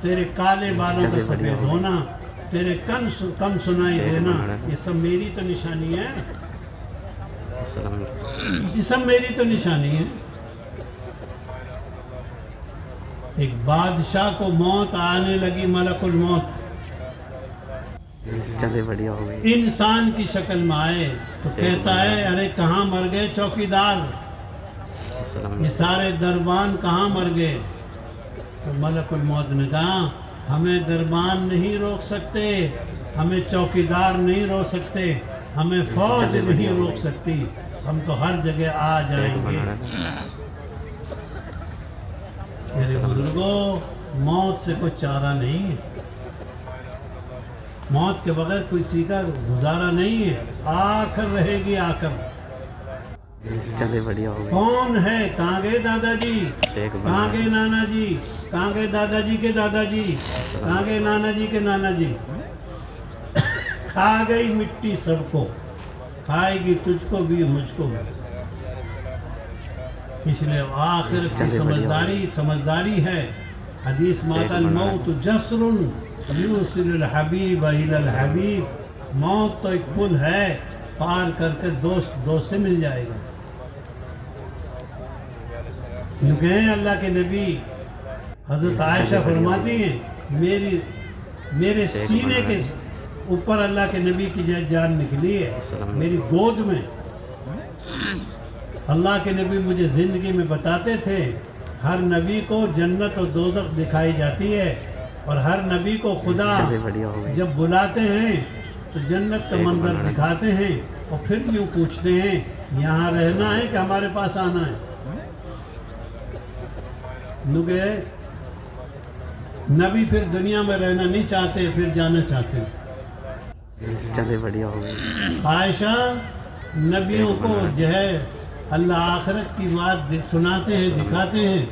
तेरे काले बालों का चलिए बढ़िया सफेद हो। होना, तेरे कम सुनाई एक देना, बना रहा। ये सब मेरी तो निशानी है, है। ये सब मेरी तो निशानी है। एक बादशाह को मौत आने लगी, मलकुल मौत चलिए बढ़िया हो गई। इंसान की शक्ल में आए तो कहता है, अरे कहाँ मर गए चौकीदार, ये सारे दरबान कहाँ मर गए? तो मलकुल मौत ने कहा, हमें दरबान नहीं रोक सकते, हमें चौकीदार नहीं रोक सकते, हमें फौज चलिए नहीं बढ़िया हो रोक गई। सकती, हम तो हर जगह आ एक जाएंगे। बना रहा मेरे बुजुर्गों, मौत से कोई चारा नहीं है, मौत के बगैर किसी का गुजारा नहीं है, आखिर रहेगी आखिर। चलिए बढ़िया हो गई। कौन है? कहाँ गए दादाजी, एक बना कहाँ गए नाना जी, कहाँ गए दादाजी के दादाजी, कहाँ गए नाना जी के नाना जी? खा गई मिट्टी सबको, खाएगी तुझको भी मुझको भी। इसलिए आखिर की चलिए बढ़िया समझदारी है। हदीस मातल मौत जसरुन यूसिलुल हबीब इलल हबीब। मौत तो एक पुल है, पार करके दोस्त से मिल जाएगा। यूँ कहें अल्लाह के नबी हजरत आयशा फरमाती हैं, मेरे सीने के ऊपर अल्लाह के नबी की जान निकली है, मेरी गोद में। अल्लाह के नबी मुझे ज़िंदगी में बताते थे, हर नबी को जन्नत और दोज़ख दिखाई जाती है, और हर नबी को खुदा चलिए बढ़िया हो गई। जब बुलाते हैं तो जन्नत का एक मंजर बना दिखाते हैं, और फिर यूँ पूछते हैं, यहाँ रहना है कि हमारे पास आना है? नुगे नबी फिर दुनिया में रहना नहीं चाहते, फिर जाना चाहते हैं। चलिए बढ़िया हो गई। आयशा, नबियों को जो है अल्लाह आखिरत की बात सुनाते हैं, दिखाते हैं,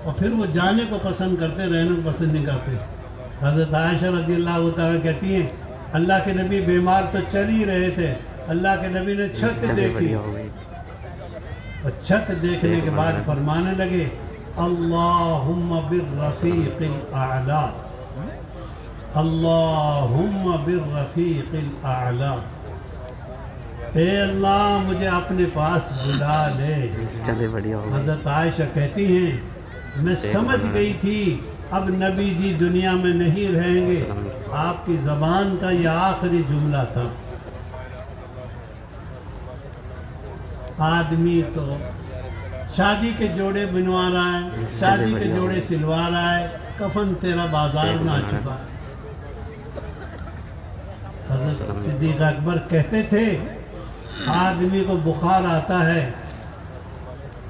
और फिर वो जाने को पसंद करते, रहने को पसंद नहीं करते। हज़रत आयशा रज़ियल्लाहु तआला कहती हैं, अल्लाह के नबी बीमार तो चल ही रहे थे, अल्लाह के नबी ने छत चलिए देखी, बढ़िया हो गई। और छत देखने के बाद फरमाने लगे, अल्लाहुम्मा बिर्रफ़ीक़िल आला, अल्लाहुम्मा बिर्रफ़ीक़िल आला। ए अल्लाह, मुझे अपने पास बुला ले। चलिए बढ़िया हो गई। हज़रत आयशा कहती हैं, मैं समझ गई थी अब नबी जी दुनिया में नहीं रहेंगे। आपकी ज़बान का यह आखिरी जुमला था। आदमी तो शादी के जोड़े बनवा रहा है, शादी के जोड़े सिलवा रहा है, कफन तेरा बाजार में आ चुका है। हज़रत सिद्दीक़ अकबर कहते थे, आदमी को बुखार आता है,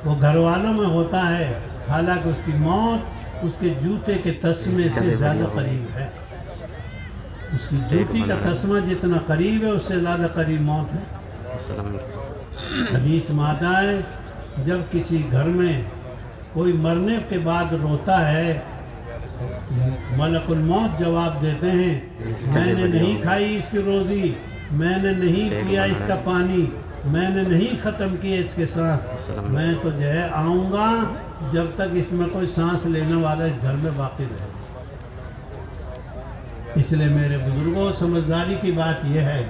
वो घर वालों में होता है, हालांकि उसकी मौत उसके जूते के तस्मे से ज़्यादा करीब है। उसकी जूती का तस्मा जितना करीब है, उससे ज़्यादा करीब मौत है। हदीस में आता है, जब किसी घर में कोई मरने के बाद रोता है, मलकुल मौत जवाब देते हैं, मैंने नहीं खाई इसकी रोज़ी, मैंने नहीं पिया इसका पानी, मैंने नहीं ख़त्म किया इसके सांस, मैं तो जो है आऊँगा जब तक इसमें कोई सांस लेने वाला इस घर में बाकी रहे। इसलिए मेरे बुजुर्गों, समझदारी की बात यह है,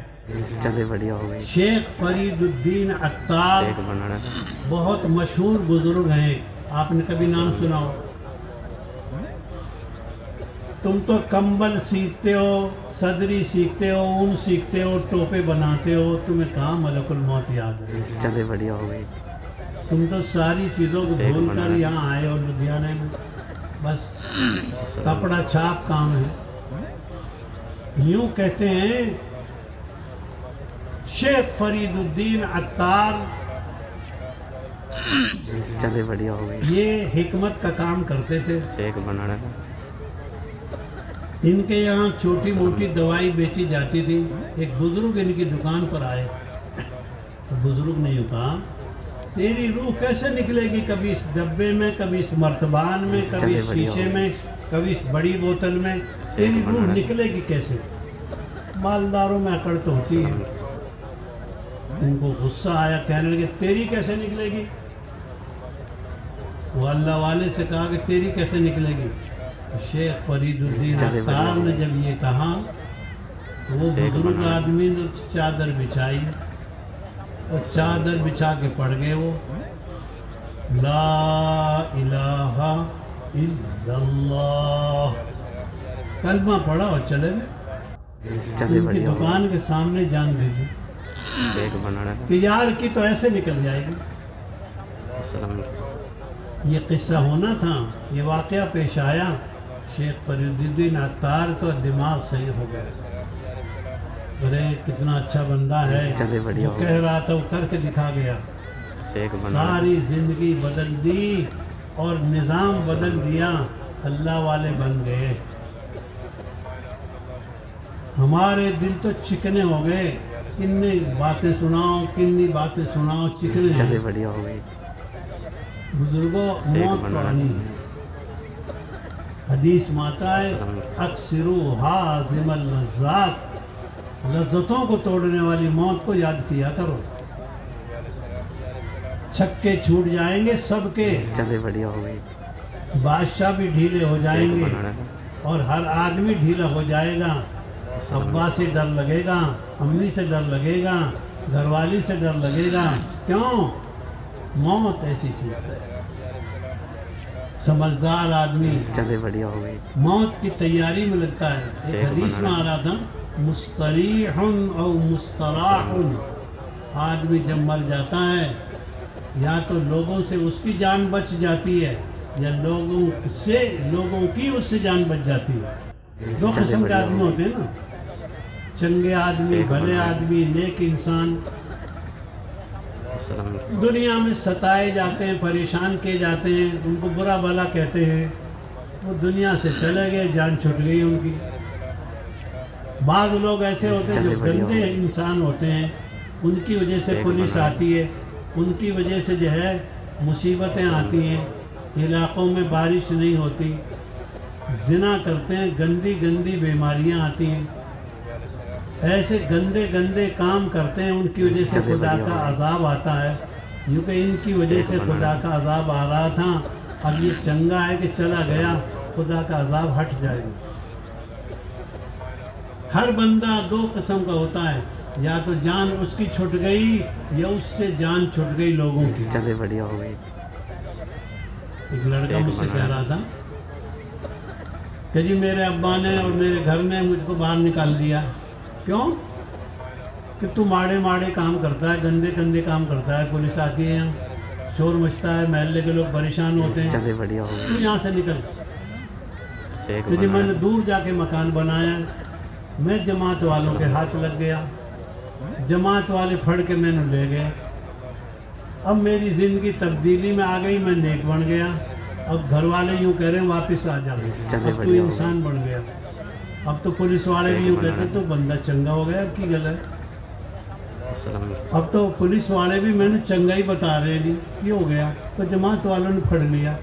चले बढ़िया हो गई। शेख फरीदुद्दीन अत्तार एक बनाना बहुत मशहूर बुजुर्ग हैं, आपने कभी नाम सुना हो? तुम तो कंबल सीखते हो, सदरी सीखते हो, ऊन सीखते हो, टोपे बनाते हो, तुम्हें कहाँ मलकुल मौत याद है? चले बढ़िया हो गई। तुम तो सारी चीज़ों को एक भूल कर बनाना। यहाँ आए हो लुधियाने में, बस कपड़ा छाप काम है। यूं कहते हैं शेख फरीदुद्दीन अत्तार चले बढ़िया हो गई। ये हिकमत का काम करते थे। एक बनाना इनके यहाँ छोटी मोटी दवाई बेची जाती थी। एक बुजुर्ग इनकी दुकान पर आए, तो बुजुर्ग ने यूं कहा, तेरी रूह कैसे निकलेगी, कभी इस डब्बे में, कभी इस मर्तबान में, कभी चले इस बढ़िया शीशे हो। में, कभी इस बड़ी बोतल में, तेरी रूह बनाना। निकलेगी कैसे? मालदारों में अकड़ तो होती है। उनको गुस्सा आया, कहने लगे तेरी कैसे निकलेगी? वो अल्लाह वाले से कहा कि तेरी कैसे निकलेगी? शेख फरीदुद्दीन चले अत्तार बढ़िया। ने जब ये कहा तो वो शेख बुजुर्ग बनाना। आदमी ने चादर बिछाई और चादर बिछा के पड़ गए वो, ला इलाहा इल्लल्लाह कलमा पढ़ा और चले गए। चले उनकी बढ़िया हो दुकान के सामने जान दे दी गई। एक बनाना कि यार की तो ऐसे निकल जाएगी। ये किस्सा होना था, ये वाकया पेश आया, शेख फरीदुद्दीन अत्तार का दिमाग सही हो गया। अरे कितना अच्छा बंदा है, चले बढ़िया जो हो कह रहा था वो करके दिखा गया। एक बनाना सारी जिंदगी बदल दी और निज़ाम बदल दिया, अल्लाह वाले बन गए। हमारे दिल तो चिकने हो गए, किन्नी बातें सुनाओ, किन्नी बातें सुनाओ, चिकने चले हैं। बढ़िया हो गई। बुजुर्गों, एक मौत बनाना। पुरानी है। हदीस माता है, अक्सरू हाजिमल लज़्ज़ात, लज्जतों को तोड़ने वाली मौत को याद किया करो। छक्के छूट जाएंगे सबके, चले बढ़िया हो गई। बादशाह भी ढीले हो एक जाएंगे बनाना और हर आदमी ढीला हो जाएगा। अब्बा से डर लगेगा, अम्मी से डर लगेगा, घरवाली से डर लगेगा। क्यों? मौत ऐसी चीज है। समझदार आदमी चले बढ़िया हो गई। मौत की तैयारी में लगता है। एक एक हदीस में आ रहा था, मुस्तरीहुन और मुस्तराहुन, आदमी जब मर जाता है या तो लोगों से उसकी जान बच जाती है या लोगों की उससे जान बच जाती है। दो चले किस्म के बढ़िया आदमी हो होते हैं ना, चंगे आदमी, एक भले बनाना। आदमी, नेक इंसान। दुनिया में सताए जाते हैं, परेशान किए जाते हैं, उनको बुरा भला कहते हैं, वो दुनिया से चले गए, जान छूट गई उनकी। बाद लोग ऐसे होते हैं जो चले बढ़िया गंदे हो। इंसान होते हैं, उनकी वजह से एक पुलिस बनाना। आती है, उनकी वजह से जो है मुसीबतें आती हैं, इलाकों में बारिश नहीं होती, जिना करते हैं, गंदी गंदी बीमारियां आती हैं। ऐसे गंदे गंदे काम करते हैं, उनकी वजह से चले खुदा बढ़िया का हो। अजाब आता है। यूँ कि इनकी वजह एक से बनाना। खुदा का अजाब आ रहा था, अब ये चंगा है कि चला गया, खुदा का अजाब हट जाएगा। हर बंदा दो किस्म का होता है, या तो जान उसकी छूट गई या उससे जान छूट गई लोगों की। चले बढ़िया हो गई। एक लड़का एक मुझसे कह बनाना। रहा था कि जी मेरे अब्बा ने और मेरे घर ने मुझको बाहर निकाल दिया। क्यों? कि तू माड़े माड़े काम करता है, गंदे गंदे काम करता है, पुलिस आती है यहाँ, शोर मचता है, महल्ले के लोग परेशान होते हैं, चले बढ़िया हो तू यहाँ से निकल। गई। तो जी मैंने दूर जाके मकान बनाया, मैं जमात वालों के हाथ लग गया, जमात वाले फड़ के मैंने ले गए। अब मेरी ज़िंदगी तब्दीली में आ गई, मैं नेक बन गया। अब घर वाले यूँ कह रहे हैं वापस आ जाओ, चले अब तू बढ़िया हो गया। इंसान बन गया। अब तो पुलिस वाले भी यूँ कहते तो बंदा चंगा हो गया, की गल है। अब तो पुलिस वाले भी मैंने चंगा ही बता रहे हैं, ये हो गया। तो जमात वालों ने फड़ लिया,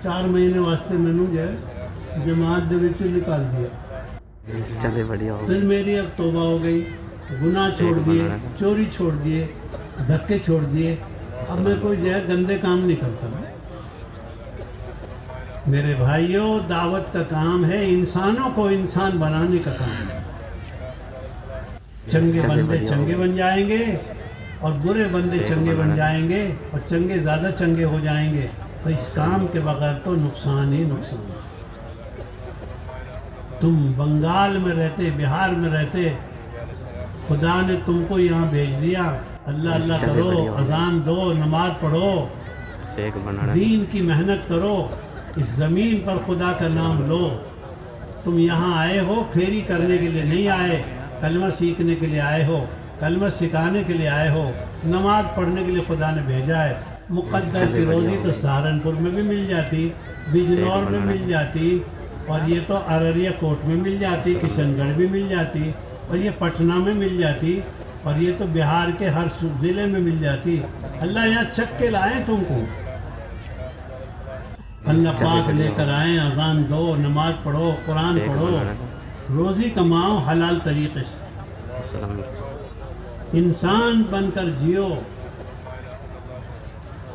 4 महीने वास्ते मैंने जो है जमात दे विचों निकाल दिया। चले बढ़िया हो फिर गई। मेरी अब तौबा हो गई, गुनाह छोड़ एक दिए, बनाना। चोरी छोड़ दिए, धक्के छोड़ दिए। अब मैं कोई जो है गंदे काम नहीं करता। میرے بھائیوں، دعوت کا کام ہے انسانوں کو انسان بنانے کا کام ہے. چنگے بندے چنگے بن جائیں گے اور برے بندے چنگے بن جائیں گے اور چنگے زیادہ چنگے ہو جائیں گے. تو اس کام کے بغیر تو نقصان ہی نقصان. تم بنگال میں رہتے، بہار میں رہتے، خدا نے تم کو یہاں بھیج دیا. اللہ اللہ کرو، اذان دو، نماز پڑھو، دین کی محنت کرو، اس زمین پر خدا کا نام لو. تم یہاں آئے ہو پھیری کرنے کے لیے نہیں آئے، کلمہ سیکھنے کے لیے آئے ہو، کلمہ سکھانے کے لیے آئے ہو، نماز پڑھنے کے لیے خدا نے بھیجا ہے. مقدر کی روزی تو سہارنپور میں بھی مل جاتی، بجنور میں مل جاتی، اور یہ تو ارریہ کوٹ میں مل جاتی، کشن گڑھ بھی مل جاتی، اور یہ پٹنہ میں مل جاتی، اور یہ تو بہار کے ہر ضلع میں مل جاتی. اللہ یہاں چک کے لائے تم کو. اللہ پاک لے کر آئیں. اذان دو، نماز پڑھو، قرآن پڑھو، روزی کماؤ حلال طریقے سے، انسان بن کر جیو.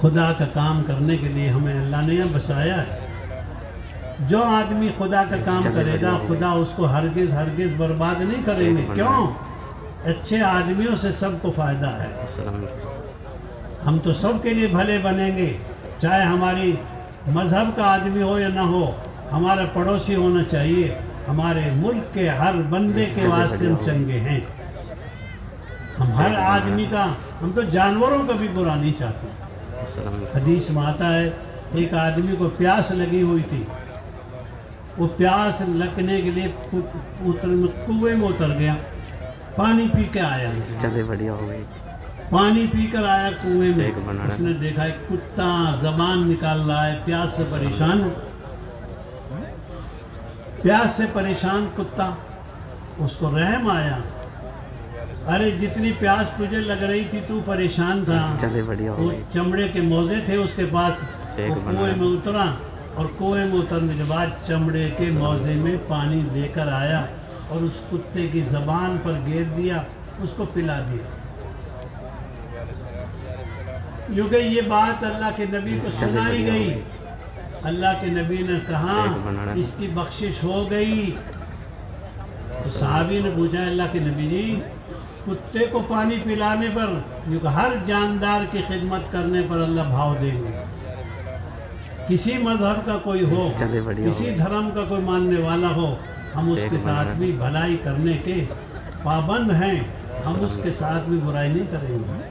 خدا کا کام کرنے کے لیے ہمیں اللہ نے یہاں بسایا ہے. جو آدمی خدا کا کام کرے گا خدا اس کو ہرگز ہرگز برباد نہیں کریں گے. کیوں؟ اچھے آدمیوں سے سب کو فائدہ ہے. ہم تو سب کے لیے بھلے بنیں گے، چاہے ہماری مذہب کا آدمی ہو یا نہ ہو. ہمارا پڑوسی ہونا چاہیے. ہمارے ملک کے ہر بندے کے واسطے ہم چنگے ہیں. ہم ہر آدمی کا، ہم تو جانوروں کا بھی برا نہیں چاہتے. حدیث میں آتا ہے ایک آدمی کو پیاس لگی ہوئی تھی. وہ پیاس لگنے کے لیے کنویں میں اتر گیا، پانی پی کے آیا. پانی پی کر آیا کنویں میں. اس نے دیکھا ایک کتا زبان نکال رہا ہے، پیاس سے پریشان، پیاس سے پریشان کتا. اس کو رحم آیا. ارے جتنی پیاس تجھے لگ رہی تھی تو پریشان تھا. وہ چمڑے کے موزے تھے اس کے پاس. وہ کنویں میں اترا اور کنویں میں اترنے کے بعد چمڑے کے موزے میں پانی لے کر آیا اور اس کتے کی زبان پر گر دیا، اس کو پلا دیا. کیونکہ یہ بات اللہ کے نبی کو سنائی گئی. اللہ کے نبی نے کہا اس کی بخشش ہو گئی. تو صحابی نے پوچھا اللہ کے نبی جی، کتے کو پانی پلانے پر، کیونکہ ہر جاندار کی خدمت کرنے پر اللہ بھاؤ دیں گے. کسی مذہب کا کوئی ہو، کسی دھرم کا کوئی ماننے والا ہو، ہم اس کے ساتھ بھی بھلائی کرنے کے پابند ہیں. ہم اس کے ساتھ بھی برائی نہیں کریں گے.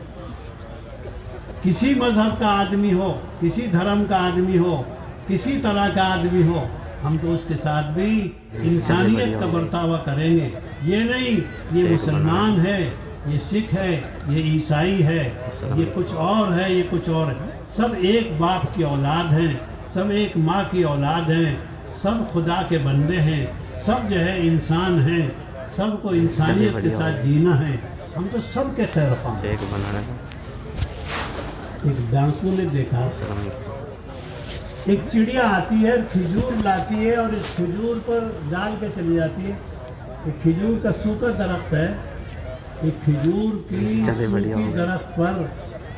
کسی مذہب کا آدمی ہو، کسی دھرم کا آدمی ہو، کسی طرح کا آدمی ہو، ہم تو اس کے ساتھ بھی انسانیت کا برتاوا کریں گے. یہ نہیں یہ مسلمان ہے، یہ سکھ ہے، یہ عیسائی ہے، یہ کچھ اور ہے، یہ کچھ اور ہے. سب ایک باپ کی اولاد ہیں، سب ایک ماں کی اولاد ہیں، سب خدا کے بندے ہیں، سب جو ہے انسان ہیں. سب کو انسانیت کے ساتھ جینا ہے. ہم تو سب کے خیر خواہ. ایک ڈاکو نے دیکھا ایک چڑیا آتی ہے، کھجور لاتی ہے اور اس کھجور پر ڈال کے چلی جاتی ہے. ایک کھجور کا سوکھا درخت ہے، ایک کھجور کی سوکھی درخت پر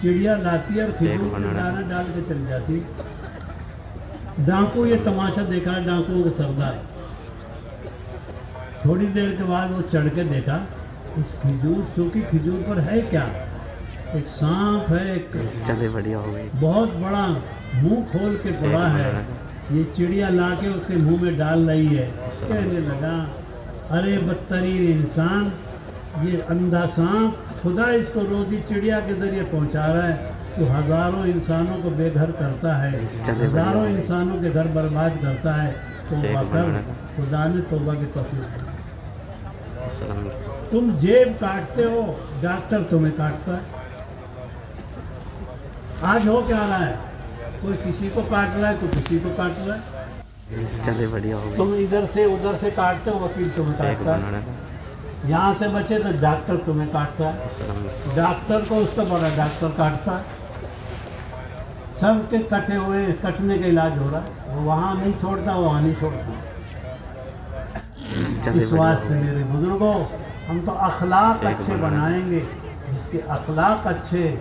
چڑیا لاتی ہے اور کھجور کے دانے ڈال کے چلی جاتی. ڈاکو یہ تماشا دیکھا، ڈاکو کا سردار. تھوڑی دیر کے بعد وہ چڑھ کے دیکھا اس کھجور، سوکھی کھجور پر ہے کیا؟ ایک سانپ ہے، ایک بہت بڑا منہ کھول کے پڑا ہے. یہ چڑیا لا کے اس کے منہ میں ڈال رہی ہے. کہنے لگا ارے بدترین انسان، یہ اندھا سانپ، خدا اس کو روزی چڑیا کے ذریعے پہنچا رہا ہے. تو ہزاروں انسانوں کو بے گھر کرتا ہے، ہزاروں انسانوں کے گھر برباد کرتا ہے. توبہ کر، خدا نے توبہ کی توفیق دی. تم جیب کاٹتے ہو، ڈاکٹر تمہیں کاٹتا ہے. آج ہو کیا رہا ہے؟ کوئی کسی کو کاٹ رہا ہے، کوئی کسی کو کاٹ رہا ہے. تم ادھر سے ادھر سے کاٹتے ہو، وکیل تمہیں کاٹتا ہے. یہاں سے بچے تو ڈاکٹر تمہیں کاٹتا ہے. ڈاکٹر کو اس کا بڑا ڈاکٹر کاٹتا ہے. سب کے کٹے ہوئے، کٹنے کا علاج ہو رہا ہے. وہ وہاں نہیں چھوڑتا، وہاں نہیں چھوڑتا. اس واسطے میرے بزرگوں، ہم تو اخلاق اچھے بنائیں گے. جس کے اخلاق اچھے،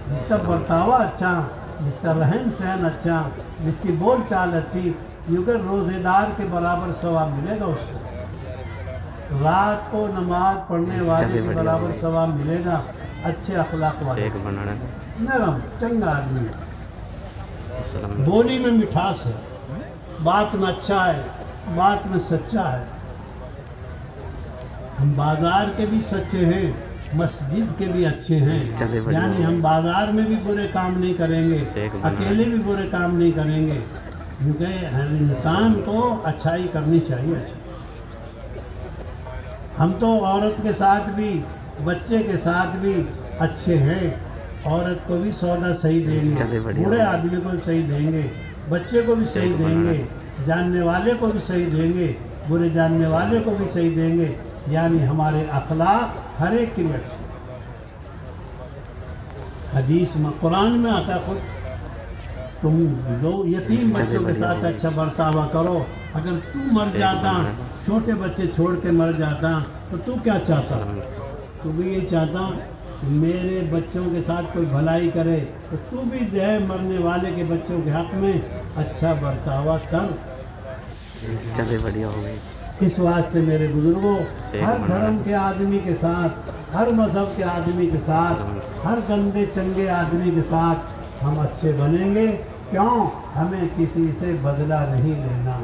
جس کا برتاوا اچھا، جس کا رہن سہن اچھا، جس کی بول چال اچھی، यूं कि रोजेदार के बराबर सवाब मिलेगा उसको, रात को नमाज पढ़ने वाले चलिए के बढ़िया बराबर भाई। सवाब मिलेगा, अच्छे अखलाक वाले, शेख बनाना है। नरम चंगा आदमी, अस्सलाम। बोली में मिठास है, बात में अच्छा है, बात में सच्चा है। हम बाजार के भी सच्चे हैं, मस्जिद के भी अच्छे हैं, चलिए बढ़िया यानी हम बाजार में भी बुरे काम नहीं करेंगे, शेख बना है। अकेले भी बुरे काम नहीं करेंगे, क्योंकि हर इंसान को अच्छाई करनी चाहिए। हम तो औरत के साथ भी, बच्चे के साथ भी अच्छे हैं, औरत को भी सौदा सही चलिए देंगे, बढ़िया बूढ़े भाई। आदमी को भी सही देंगे, बच्चे को भी सही शेख बना है। देंगे, जानने वाले को भी सही देंगे, बुरे जानने वाले को भी सही देंगे, यानी हमारे अखलाक हर एक के लिए अच्छे। हदीस में, कुरान में आता खुद, तुम दो यतीम बच्चों के साथ अच्छा बर्तावा करो। अगर तू मर जाता, छोटे बच्चे छोड़ के मर जाता, तो तू क्या चाहता? तू भी ये चाहता कि मेरे बच्चों के साथ कोई भलाई करे, तो तू भी जो है मरने वाले के बच्चों के हक में अच्छा बर्तावा कर। चलिए बढ़िया हो गई। इस वास्ते मेरे बुजुर्गों, हर बना धर्म है। के आदमी के साथ, हर मजहब के आदमी के साथ, हर गंदे चंगे आदमी के साथ हम अच्छे बनेंगे। क्यों? हमें किसी से बदला नहीं लेना।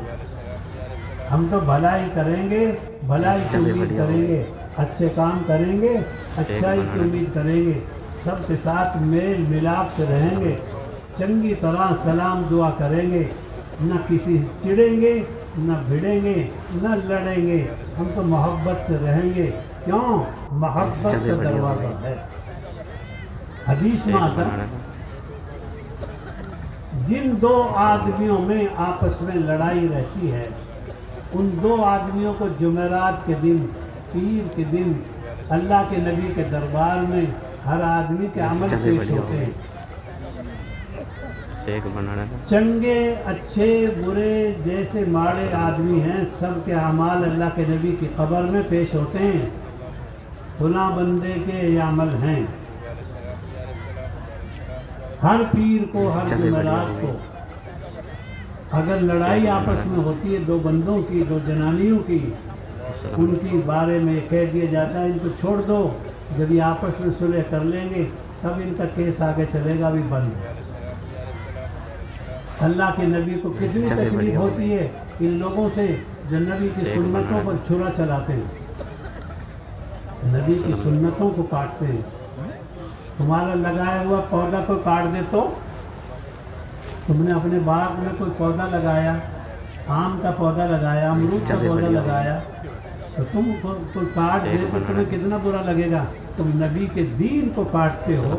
हम तो भलाई करेंगे, भलाई की चलिए उम्मीद बढ़िया करेंगे, अच्छे काम करेंगे, अच्छाई बना की है। उम्मीद करेंगे, सबके साथ मेल मिलाप से रहेंगे, चंगी तरह सलाम दुआ करेंगे, न किसी से चिढ़ेंगे, न भिड़ेंगे, न लड़ेंगे। हम तो मोहब्बत से रहेंगे। क्यों? मोहब्बत चलिए का बढ़िया दरवाजा भाई। है। हदीस में शेख आता बनाना है, है। जिन दो आदमियों में आपस में लड़ाई रहती है, उन दो आदमियों को जुमेरात के दिन, पीर के दिन अल्लाह के नबी के दरबार में हर आदमी के अमल चलिए पेश बढ़िया होते हैं। शेख बनाना है। चंगे अच्छे बुरे जैसे माड़े आदमी हैं, सब के अमाल अल्लाह के नबी की कब्र में पेश होते हैं। खुला बंदे के ये अमल हैं। हर पीर को, हर चलिए जुमेरात बढ़िया को अगर लड़ाई आपस में होती है, दो बंदों की, दो जनानियों की, अस्सलाम। उनकी बारे में कह दिया जाता है इनको छोड़ दो, जब ये आपस में सुलह कर लेंगे तब इनका केस आगे चलेगा, भी बंद। अल्लाह के नबी को कितनी चलिए तकलीफ बढ़िया होती है इन लोगों से जो नबी की शेख सुन्नतों बनाना पर छुरा चलाते हैं, नबी की सुन्नतों को काटते हैं। तुम्हारा लगाया हुआ पौधा को काट दे तो, तुमने अपने बाग में कोई पौधा लगाया, आम का पौधा लगाया, अमरूद का चलिए पौधा बढ़िया। लगाया, तो तुम कोई काट दे तो तुम्हें कितना बुरा लगेगा। तुम नबी के दीन को काटते हो,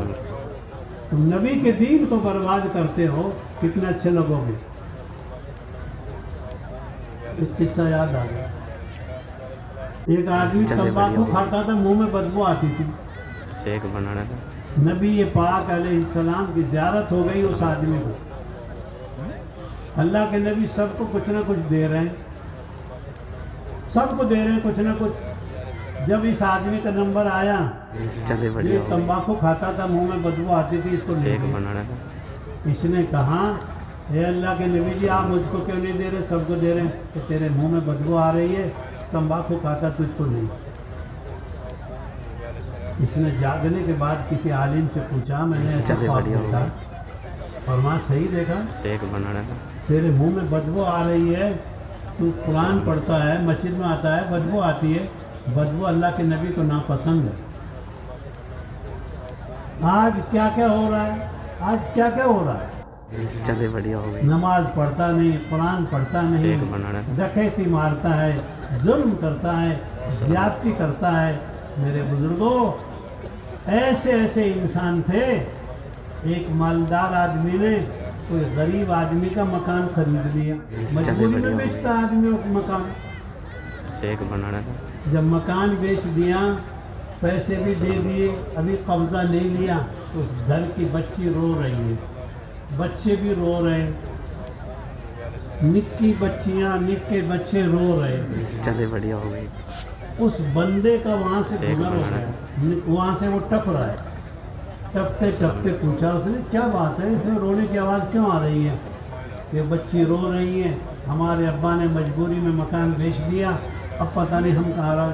तुम नबी के दीन को बर्बाद करते हो, कितने अच्छे लगोगे। एक किस्सा याद आ गया। एक आदमी चलिए तंबाकू बढ़िया। खाता था, मुंह में बदबू आती थी। शेख बनाना है। नबी पाक अलैहिस्सलाम की ज़ियारत हो गई उस आदमी को। अल्लाह के नबी सबको कुछ ना कुछ दे रहे हैं, सबको दे रहे हैं कुछ ना कुछ। जब इस आदमी का नंबर आया, चलिए ये बढ़िया हो गई। तंबाकू खाता था, मुंह में बदबू आती थी, इसको ले शेख लिया। बनाना है। इसने कहा, हे अल्लाह के नबी जी, आप मुझको क्यों नहीं दे रहे, सबको दे रहे हैं। तो तेरे मुंह में बदबू आ रही है, तंबाकू खाता तुझको नहीं। इसने जागने के बाद किसी आलिम से पूछा, मैंने ऐसा चलिए ख्वाब बढ़िया हो देखा और वहाँ सही देखा, शेख बनाना है। तेरे मुंह में बदबू आ रही है, तू कुरान पढ़ता है, मस्जिद में आता है, बदबू आती है। बदबू अल्लाह के नबी को नापसंद है। आज क्या क्या हो रहा है, आज क्या क्या हो रहा है। चलिए बढ़िया हो गई। नमाज पढ़ता नहीं, कुरान पढ़ता नहीं, शेख बनाना है। डकैती मारता है, जुल्म करता है, ज्यादती करता है। मेरे बुजुर्गों, ऐसे ऐसे इंसान थे। एक मालदार आदमी ने कोई गरीब आदमी का मकान खरीद लिया, मजबूरी में बेचता आदमी वो मकान। शेख बनाना है। जब मकान बेच दिया, पैसे भी दे दिए, अभी कब्जा नहीं लिया, तो उस घर की बच्ची रो रही है, बच्चे भी रो रहे हैं, निक्की बच्चियां, निक्के बच्चे रो रहे हैं। चलिए बढ़िया हो गई। उस बंदे का वहाँ से शेख गुजर हो बनाना गया, वहाँ से वो टप रहा है। टपते टपते पूछा उसने, क्या बात है, इसमें रोने की आवाज़ क्यों आ रही है? ये बच्ची रो रही है, ہمارے ابا نے مجبوری میں مکان بیچ دیا، اب پتہ نہیں ہم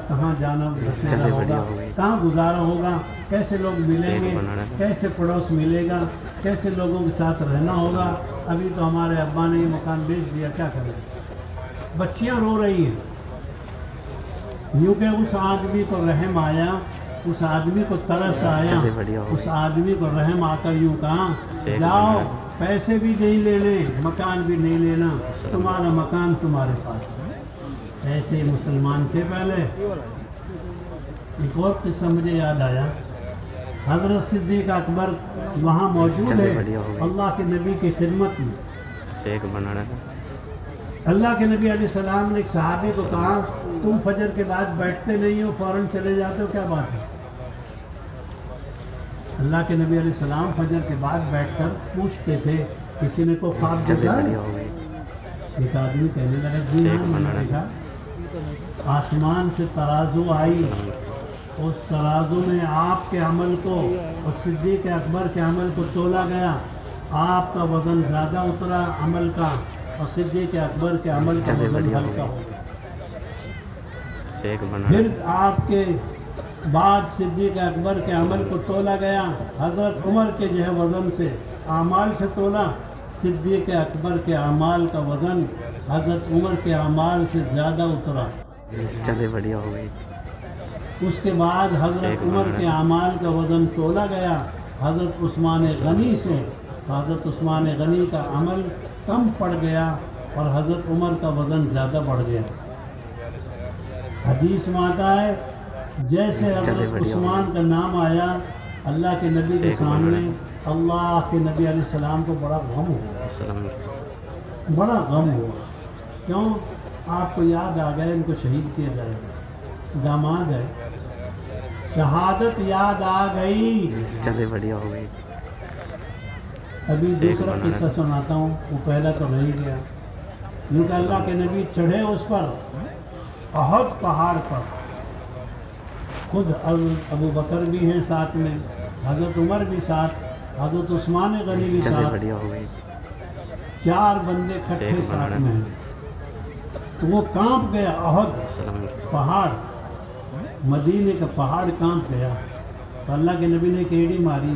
کہاں جانا بسیرا ہوگا، کہاں گزارا ہوگا، کیسے لوگ ملیں گے، کیسے پڑوس ملے گا، کیسے لوگوں کے ساتھ رہنا ہوگا۔ ابھی تو ہمارے ابا نے یہ مکان بیچ دیا، کیا کریں؟ بچیاں رو رہی ہیں، یوں کہ اس آدمی کو رحم آیا، اس آدمی کو ترس آیا، اس آدمی کو رحم آ کر یوں کہا جاؤ پیسے بھی نہیں لینے، مکان بھی نہیں لینا، تمہارا مکان تمہارے پاس۔ ایسے مسلمان تھے پہلے۔ ایک اور قصہ مجھے یاد آیا، حضرت صدیق اکبر وہاں موجود ہے اللہ کے نبی کی خدمت میں۔ اللہ کے نبی علیہ السلام نے ایک صحابی کو کہا تم فجر کے بعد بیٹھتے نہیں ہو، فوراً چلے جاتے ہو، کیا بات ہے؟ اللہ کے نبی علیہ السلام فجر کے بعد بیٹھ کر پوچھتے تھے کسی نے کو خواب دیکھا؟ ایک آدمی کہنے لگا جی ہاں میں نے دیکھا، آسمان سے ترازو آئی، اس ترازو میں آپ کے عمل کو اور صدیق اکبر کے عمل کو تولا گیا، آپ کا وزن زیادہ اترا عمل کا، اور صدیق اکبر کے عمل کا وزن ہلکا ہو گیا۔ پھر آپ کے بعد صدیق اکبر کے عمل کو تولا گیا، حضرت عمر کے جو ہے وزن سے اعمال سے تولا، صدیق اکبر کے اعمال کا وزن حضرت عمر کے اعمال سے زیادہ اترا۔ چلے بڑھیا ہو گئی۔ اس کے بعد حضرت عمر کے اعمال کا وزن تولا گیا حضرت عثمان غنی سے، حضرت عثمان غنی کا عمل کم پڑ گیا اور حضرت عمر کا وزن زیادہ بڑھ گیا۔ حدیث میں آتا ہے جیسے حضرت عثمان کا نام آیا اللہ کے نبی کے سامنے، اللہ کے نبی علیہ السلام کو بڑا غم ہوا، بڑا غم ہوا۔ کیوں؟ آپ کو یاد آ گئے ان کو شہید کیا جائے گا، داماد ہے، شہادت یاد آ گئی۔ چلے بڑھیا ہو گئی۔ ابھی دوسرا قصہ سناتا ہوں، وہ پہلا تو رہ گیا۔ یوں کہ اللہ کے نبی چڑھے اس پر احد پہاڑ پر، خود ابو بکر بھی ہیں ساتھ میں، حضرت عمر بھی ساتھ، حضرت عثمان غنی بھی ساتھ، چار بندے کھٹے ساتھ میں ہیں۔ تو وہ کانپ گیا، احد پہاڑ، مدینے کا پہاڑ کانپ گیا۔ تو اللہ کے نبی نے کیڑی ماری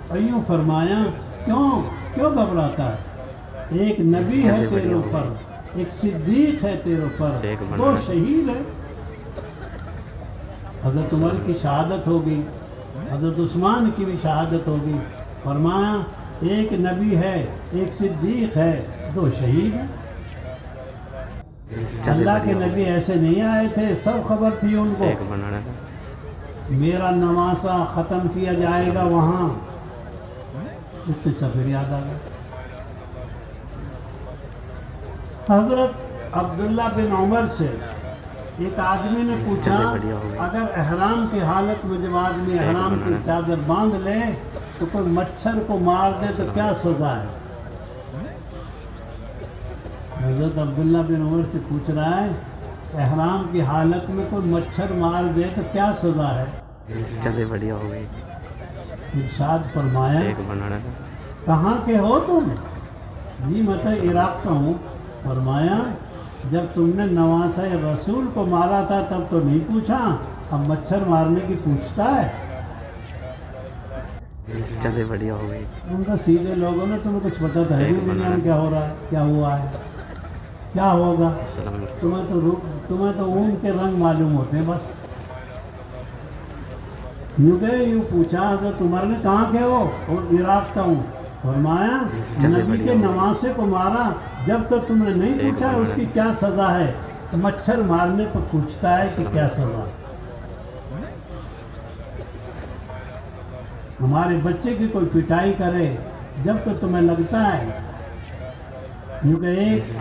اور یوں فرمایا کیوں گھبراتا ہے؟ ایک نبی ہے تیرے اوپر، ایک صدیق ہے تیرے اوپر، دو شہید ہے۔ حضرت عمر کی شہادت ہوگی، حضرت عثمان کی بھی شہادت ہوگی۔ فرمایا ایک نبی ہے، ایک صدیق ہے، دو شہید ہیں۔ اللہ کے نبی ایسے نہیں آئے تھے، سب خبر تھی ان کو، میرا نواسا ختم کیا جائے گا وہاں۔ اتنی سفر یاد آ گیا۔ حضرت عبداللہ بن عمر سے ایک آدمی نے پوچھا اگر احرام کی حالت میں جب آدمی احرام کی چادر باندھ لے تو کوئی مچھر کو مار دے تو کیا سزا ہے؟ حضرت عبداللہ بن عمر سے پوچھ رہا ہے احرام کی حالت میں کوئی مچھر مار دے تو کیا سزا ہے؟ چلے بڑھیا ہو گئی۔ ارشاد فرمایا کہاں کے ہو تم؟ جی میں تو عراق کا ہوں۔ فرمایا جب تم نے نواسہ رسول کو مارا تھا تب تو نہیں پوچھا، اب مچھر مارنے کی پوچھتا ہے؟ چلے بڑھیا ہو گئی۔ ان کا سیدھے لوگوں نے تمہیں کچھ پتا تھا نہیں دنیا میں کیا ہو رہا ہے، کیا ہوا ہے، کیا ہوگا؟ تمہیں تو اون کے رنگ معلوم ہوتے ہیں بس۔ یوں پوچھا حضرت عمر نے کہاں کے ہو؟ اور عراق کا ہوں۔ فرمایا نبی کے نواسے کو مارا، جب تک تم نے نہیں پوچھا اس کی کیا سزا ہے، مچھر مارنے پر پوچھتا ہے کہ کیا سزا۔ ہمارے بچے کی کوئی پٹائی کرے جب تک تمہیں لگتا ہے، کیونکہ ایک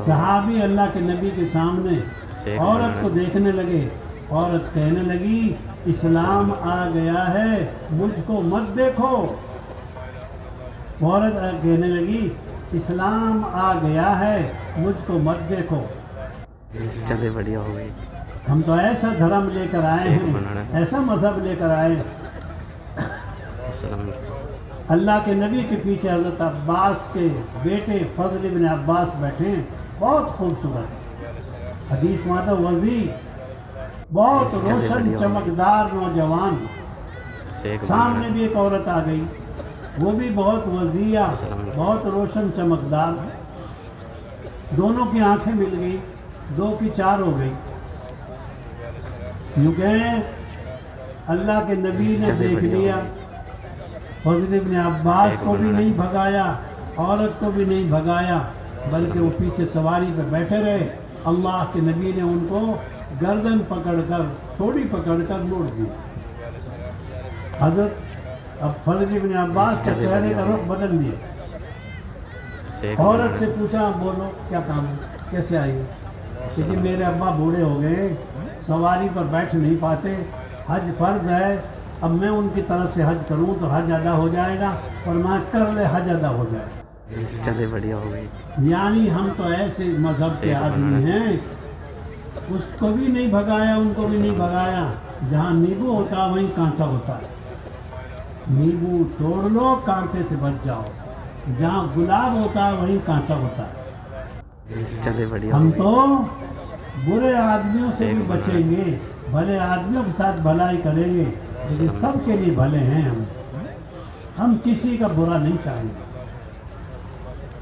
صحابی اللہ کے نبی کے سامنے عورت کو دیکھنے لگے، عورت کہنے لگی اسلام آ گیا ہے مجھ کو مت دیکھو۔ عورت کہنے لگی اسلام آ گیا ہے مجھ کو مت دیکھو۔ چلے بڑھیا ہو گئی۔ ہم تو ایسا دھرم لے کر آئے ہیں، ایسا مذہب لے کر آئے ہیں۔ اللہ کے نبی کے پیچھے حضرت عباس کے بیٹے فضل بن عباس بیٹھے ہیں، بہت خوبصورت. حدیث ماتا وزی بہت روشن چمکدار نوجوان. سامنے بھی ایک عورت آ گئی, وہ بھی بہت وزیہ, بہت روشن چمکدار. دونوں کی آنکھیں مل گئی, 2 کی 4 ہو گئی. یوں کہیں اللہ کے نبی نے دیکھ لیا. حضرت ابن عباس کو بھی نہیں بھگایا, عورت کو بھی نہیں بھگایا, بلکہ وہ پیچھے سواری پہ بیٹھے رہے. اللہ کے نبی نے ان کو گردن پکڑ کر, تھوڑی پکڑ کر موڑ دی. حضرت اب حضرت ابن عباس کے چہرے کا رخ بدل دیا. عورت سے پوچھا, بولو کیا کام ہے, کیسے آئی؟ کہ میرے ابا بوڑھے ہو گئے, سواری پر بیٹھ نہیں پاتے, حج فرض ہے, اب میں ان کی طرف سے حج کروں تو حج ادا ہو جائے گا, اور میں کر لے حج ادا ہو جائے. چلے بڑھیا ہو گئی. یعنی ہم تو ایسے مذہب کے آدمی ہیں, اس کو بھی نہیں بھگایا, ان کو بھی نہیں بھگایا. جہاں نیبو ہوتا وہیں کانٹا ہوتا ہے. نیبو توڑ لو, کانٹے سے بچ جاؤ. جہاں گلاب ہوتا ہے وہیں کانٹا ہوتا ہے. چلے بڑھیا. ہم تو برے آدمیوں سے بھی بچیں گے, بھلے آدمیوں کے ساتھ بھلائی کریں گے, لیکن سب کے لیے بھلے ہیں. ہم کسی کا برا نہیں چاہیں گے.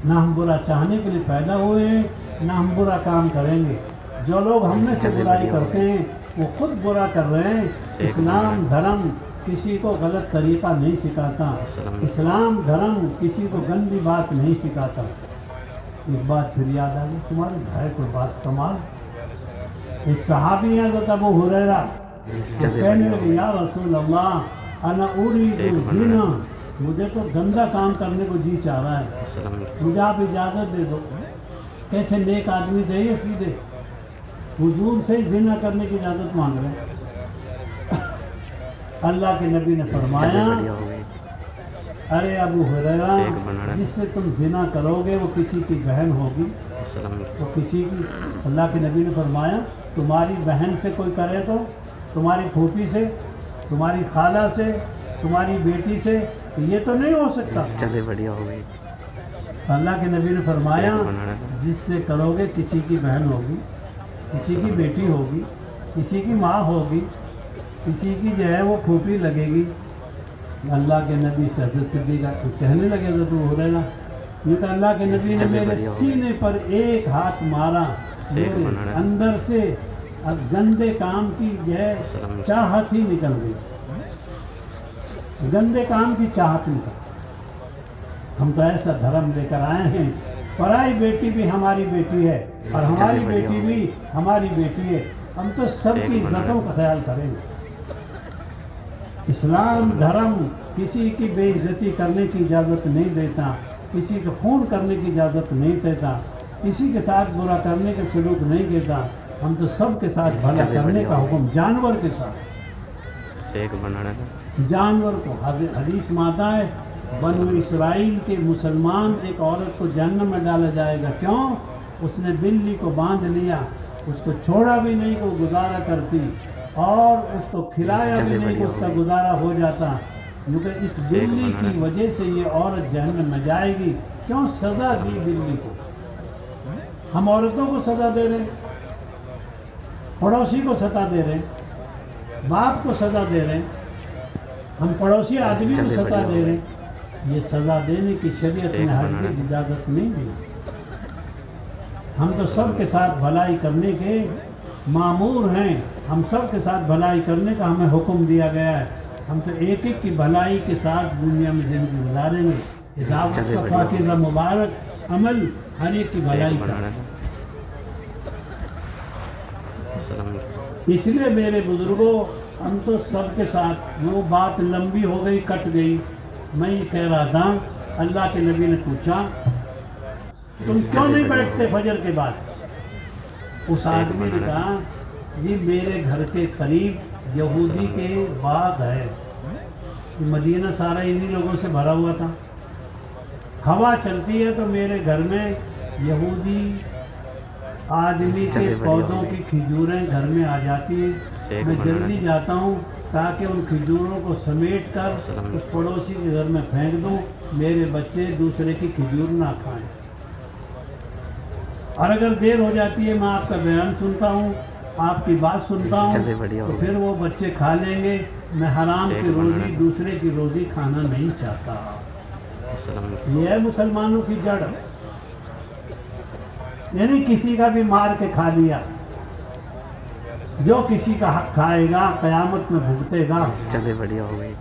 نہ ہم برا چاہنے کے لیے پیدا ہوئے ہیں, نہ ہم برا کام کریں گے. جو لوگ ہم میں سے برائی کرتے ہیں وہ خود برا کر رہے ہیں. اسلام دھرم کسی کو غلط طریقہ نہیں سکھاتا. اسلام دھرم کسی کو گندی بات نہیں سکھاتا. ایک بات پھر یاد آ گئی, تمہارے بھائی کو بات کمال. ایک صحابی ہیں حضرت ابو ہریرہ, کہنے لگے یا رسول اللہ انا اريد الزنا, مجھے تو گندا کام کرنے کو جی چاہ رہا ہے, مجھے آپ اجازت دے دو. کیسے نیک آدمی تھے یہ, سیدھے حضور سے زنا کرنے کی اجازت مانگ رہے ہیں. اللہ کے نبی نے فرمایا, ارے ابو ہریرہ, جس سے تم زنا کرو گے وہ کسی کی بہن ہوگی, وہ کسی کی. اللہ کے نبی نے فرمایا تمہاری بہن سے کوئی کرے تو, تمہاری پھوپھی سے, تمہاری خالہ سے, تمہاری بیٹی سے, یہ تو نہیں ہو سکتا. چلے بڑھیا ہو گئی. اللہ کے نبی نے فرمایا جس سے کرو گے کسی کی بہن ہوگی, کسی کی بیٹی ہوگی, کسی کی ماں ہوگی, کسی کی جو ہے وہ پھوپھی لگے گی. اللہ کے نبی حضرت صدیق کہنے لگے تو ہریرہ, یہ کہ اللہ کے نبی نے میرے سینے پر ایک ہاتھ مارا, میرے اندر سے گندے کام کی جو ہے چاہت ہی نکل گئی, گندے کام کی چاہت نکل. ہم تو ایسا دھرم لے کر آئے ہیں, پرائی بیٹی بھی ہماری بیٹی ہے اور ہماری بیٹی بھی ہماری بیٹی ہے. ہم تو سب کی عزتوں کا خیال کریں گے. اسلام دھرم کسی کی بے عزتی کرنے کی اجازت نہیں دیتا, کسی کو خون کرنے کی اجازت نہیں دیتا, کسی کے ساتھ برا کرنے کا سلوک نہیں دیتا. ہم تو سب کے ساتھ بھلا کرنے کا حکم, جانور کے ساتھ, جانور کو. حدیث میں آتا ہے بنو اسرائیل کے مسلمان ایک عورت کو جہنم میں ڈالا جائے گا. کیوں؟ اس نے بلی کو باندھ لیا, اس کو چھوڑا بھی نہیں کہ وہ گزارا کرتی, اور اس کو کھلایا بھی نہیں کہ اس کا گزارا ہو جاتا. کیونکہ اس بلی کی وجہ سے یہ عورت جہنم میں جائے گی. کیوں سزا دی بلی کو؟ ہم عورتوں کو سزا دے رہے ہیں, پڑوسی کو سزا دے رہے ہیں, باپ کو سزا دے رہے ہیں, ہم پڑوسی آدمی کو سزا دے رہے ہیں. یہ سزا دینے کی شریعت میں ہرگز اجازت نہیں دی. ہم تو سب کے ساتھ بھلائی کرنے کے مامور ہیں, ہم سب کے ساتھ بھلائی کرنے کا ہمیں حکم دیا گیا ہے. ہم تو ایک ایک کی بھلائی کے ساتھ دنیا میں زندگی گزاریں گے. اضافت کا پاکیزہ مبارک عمل ہر ایک کی بھلائی کا. اس لیے میرے بزرگوں, ہم تو سب کے ساتھ, وہ بات لمبی ہو گئی, کٹ گئی. میں یہ کہہ رہا تھا, اللہ کے نبی نے پوچھا تم کیوں نہیں بیٹھتے فجر کے بعد؟ اس آدمی نے کہا جی میرے گھر کے قریب یہودی کے باغ ہے, مدینہ سارا انہی لوگوں سے بھرا ہوا تھا. ہوا چلتی ہے تو میرے گھر میں یہودی آدمی کے پودوں کی کھجوریں گھر میں آ جاتی ہیں. میں جلدی جاتا ہوں تاکہ ان کھجوروں کو سمیٹ کر اس پڑوسی کے گھر میں پھینک دوں, میرے بچے دوسرے کی کھجور نہ کھائیں. اور اگر دیر ہو جاتی ہے میں آپ کا بیان سنتا ہوں، آپ کی بات سنتا چلے ہوں، بڑھیا تو ہو پھر وہ بچے کھا لیں گے. میں حرام ایک کی روزی بنانا. دوسرے کی روزی کھانا نہیں چاہتا. السلام یہ ہے مسلمانوں کی جڑ. یعنی کسی کا بھی مار کے کھا لیا. جو کسی کا حق کھائے گا قیامت میں بھگتے گا. چلے بڑھیا ہو گئی.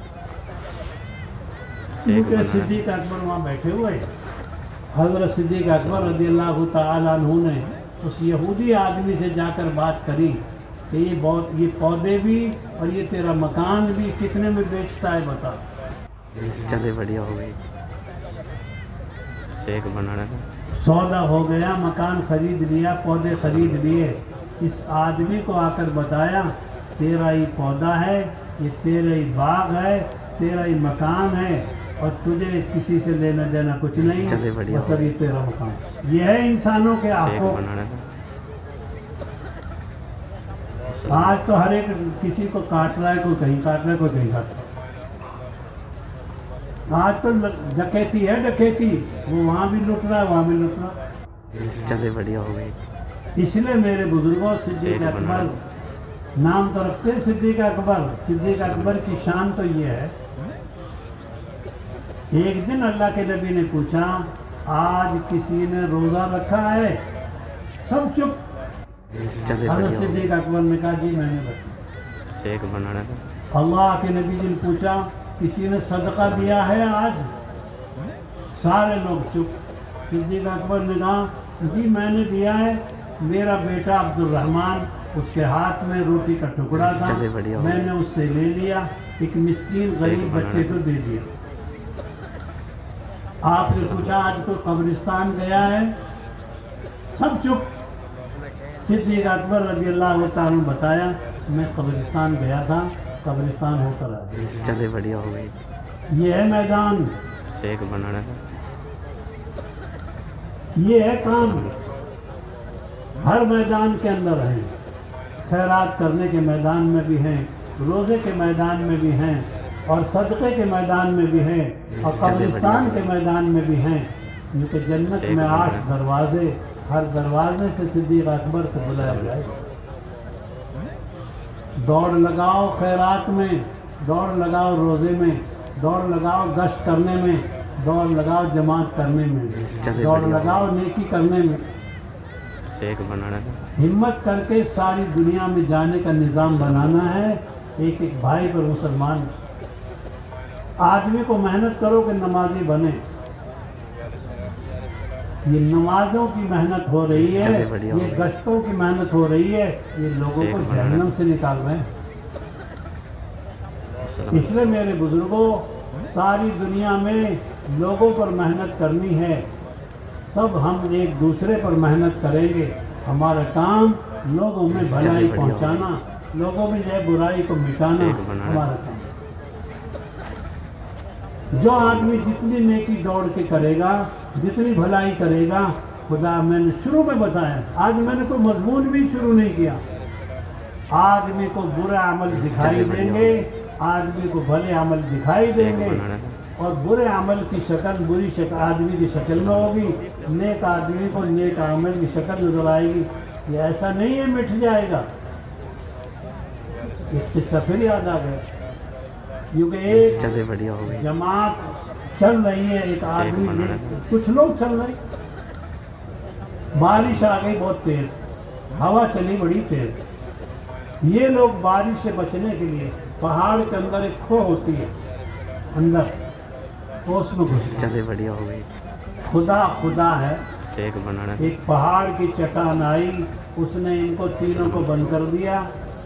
کیونکہ صدیق اکبر وہاں بیٹھے ہوئے. حضرت صدیق اکبر رضی اللہ تعالیٰ عنہ نے اس یہودی آدمی سے جا کر بات کری کہ یہ پودے بھی اور یہ تیرا مکان بھی کتنے میں بیچتا ہے بتا. چلے بڑھیا ہو گئی. شیک بنانا. سودا ہو گیا، مکان خرید لیا، پودے خرید لیے. اس آدمی کو آ کر بتایا تیرا ہی پودا ہے، یہ تیرا ہی باغ ہے، تیرا ہی مکان ہے، اور تجھے کسی سے لینا دینا کچھ نہیں. چلے بڑھیا. مطلب یہ تیرا مکان. یہ ہے انسانوں کے حقوق. آج تو ہر ایک کسی کو کاٹ رہا ہے، کوئی کہیں کاٹ رہا ہے، کوئی کہیں کاٹ رہا ہے. آج تو ڈکیتی ہے، ڈکیتی. وہ وہاں بھی لوٹ رہا ہے، وہاں بھی لوٹ رہا ہے. چلے بڑھیا ہو گئی. اس لیے میرے بزرگوں صدیق اکبر نام تو رکھتے ہیں صدیق اکبر. صدیق اکبر کی شان تو یہ ہے. ایک دن اللہ کے نبی نے پوچھا آج کسی نے روزہ رکھا ہے؟ سب چپ. چلے حضرت بڑھیا ہو گئی. صدیق اکبر نے کہا جی میں نے رکھا. شیک بنانا. اللہ کے نبی جی نے پوچھا کسی نے صدقہ دیا ہے آج؟ سارے لوگ چپ. صدیق اکبر نے کہا جی میں نے دیا ہے. میرا بیٹا عبد الرحمن، اس کے ہاتھ میں روٹی کا ٹکڑا تھا، چلے بڑھیا ہو میں گئی. نے اس سے لے لیا، ایک مسکین غریب بچے کو دے دیا. آپ سے پوچھا آج تو قبرستان گیا ہے؟ سب چپ. صدیق اکبر رضی اللہ تعالیٰ نے بتایا میں قبرستان گیا تھا، قبرستان ہو کر آیا. چلے بڑھیا ہو گئی. یہ ہے میدان، شیک بنانا. یہ ہے کام. ہر میدان کے اندر ہیں. خیرات کرنے کے میدان میں بھی ہیں، روزے کے میدان میں بھی ہیں، اور صدقے کے میدان میں بھی ہیں، اور قبرستان کے میدان میں بھی ہیں. کیونکہ جنت میں 8 دروازے، ہر دروازے سے صدیق اکبر کو بلایا جائے. دوڑ لگاؤ خیرات میں، دوڑ لگاؤ روزے میں، دوڑ لگاؤ گشت کرنے میں، دوڑ لگاؤ جماعت کرنے میں، دوڑ لگاؤ نیکی کرنے میں. شیک بنانا. ہمت کر کے ساری دنیا میں جانے کا نظام بنانا ہے. ایک ایک بھائی پر مسلمان آدمی کو محنت کرو کہ نمازی بنے. یہ نمازوں کی محنت ہو رہی ہے، یہ گشتوں کی محنت ہو رہی ہے، یہ لوگوں کو جہنم سے نکال رہے ہیں. اس لیے میرے بزرگوں ساری دنیا میں لوگوں پر محنت کرنی ہے. سب ہم ایک دوسرے پر محنت کریں گے. ہمارا کام لوگوں میں بھلائی پہنچانا، لوگوں میں جو ہے برائی کو مٹانا ہمارا کام. جو آدمی جتنی نیکی دوڑ کے کرے گا، جتنی بھلائی کرے گا، خدا میں نے شروع میں بتایا، آج میں نے کوئی مضمون بھی شروع نہیں کیا. آدمی کو برے عمل دکھائی دیں گے، آدمی کو بھلے عمل دکھائی دیں گے، اور برے عمل کی شکل بری شکل آدمی کی شکل میں ہوگی، نیک آدمی کو نیک عمل کی شکل نظر آئے گی. یہ ایسا نہیں ہے مٹ جائے گا. اس قصہ پھر یاد آ گیا. کیونکہ ایک چلے بڑھیا ہو گئی. جماعت چل رہی ہے، ایک آدمی کچھ لوگ چل رہے، بارش آ گئی بہت تیز، ہوا چلی بڑی تیز. یہ لوگ بارش سے بچنے کے لیے پہاڑ کے اندر ایک کھو ہوتی ہے، اندر اس میں گھس. چلے بڑھیا ہو گئی. خدا ہے. شیک بنانا. ایک پہاڑ کی چٹان آئی، اس نے ان کو تینوں کو بند کر دیا.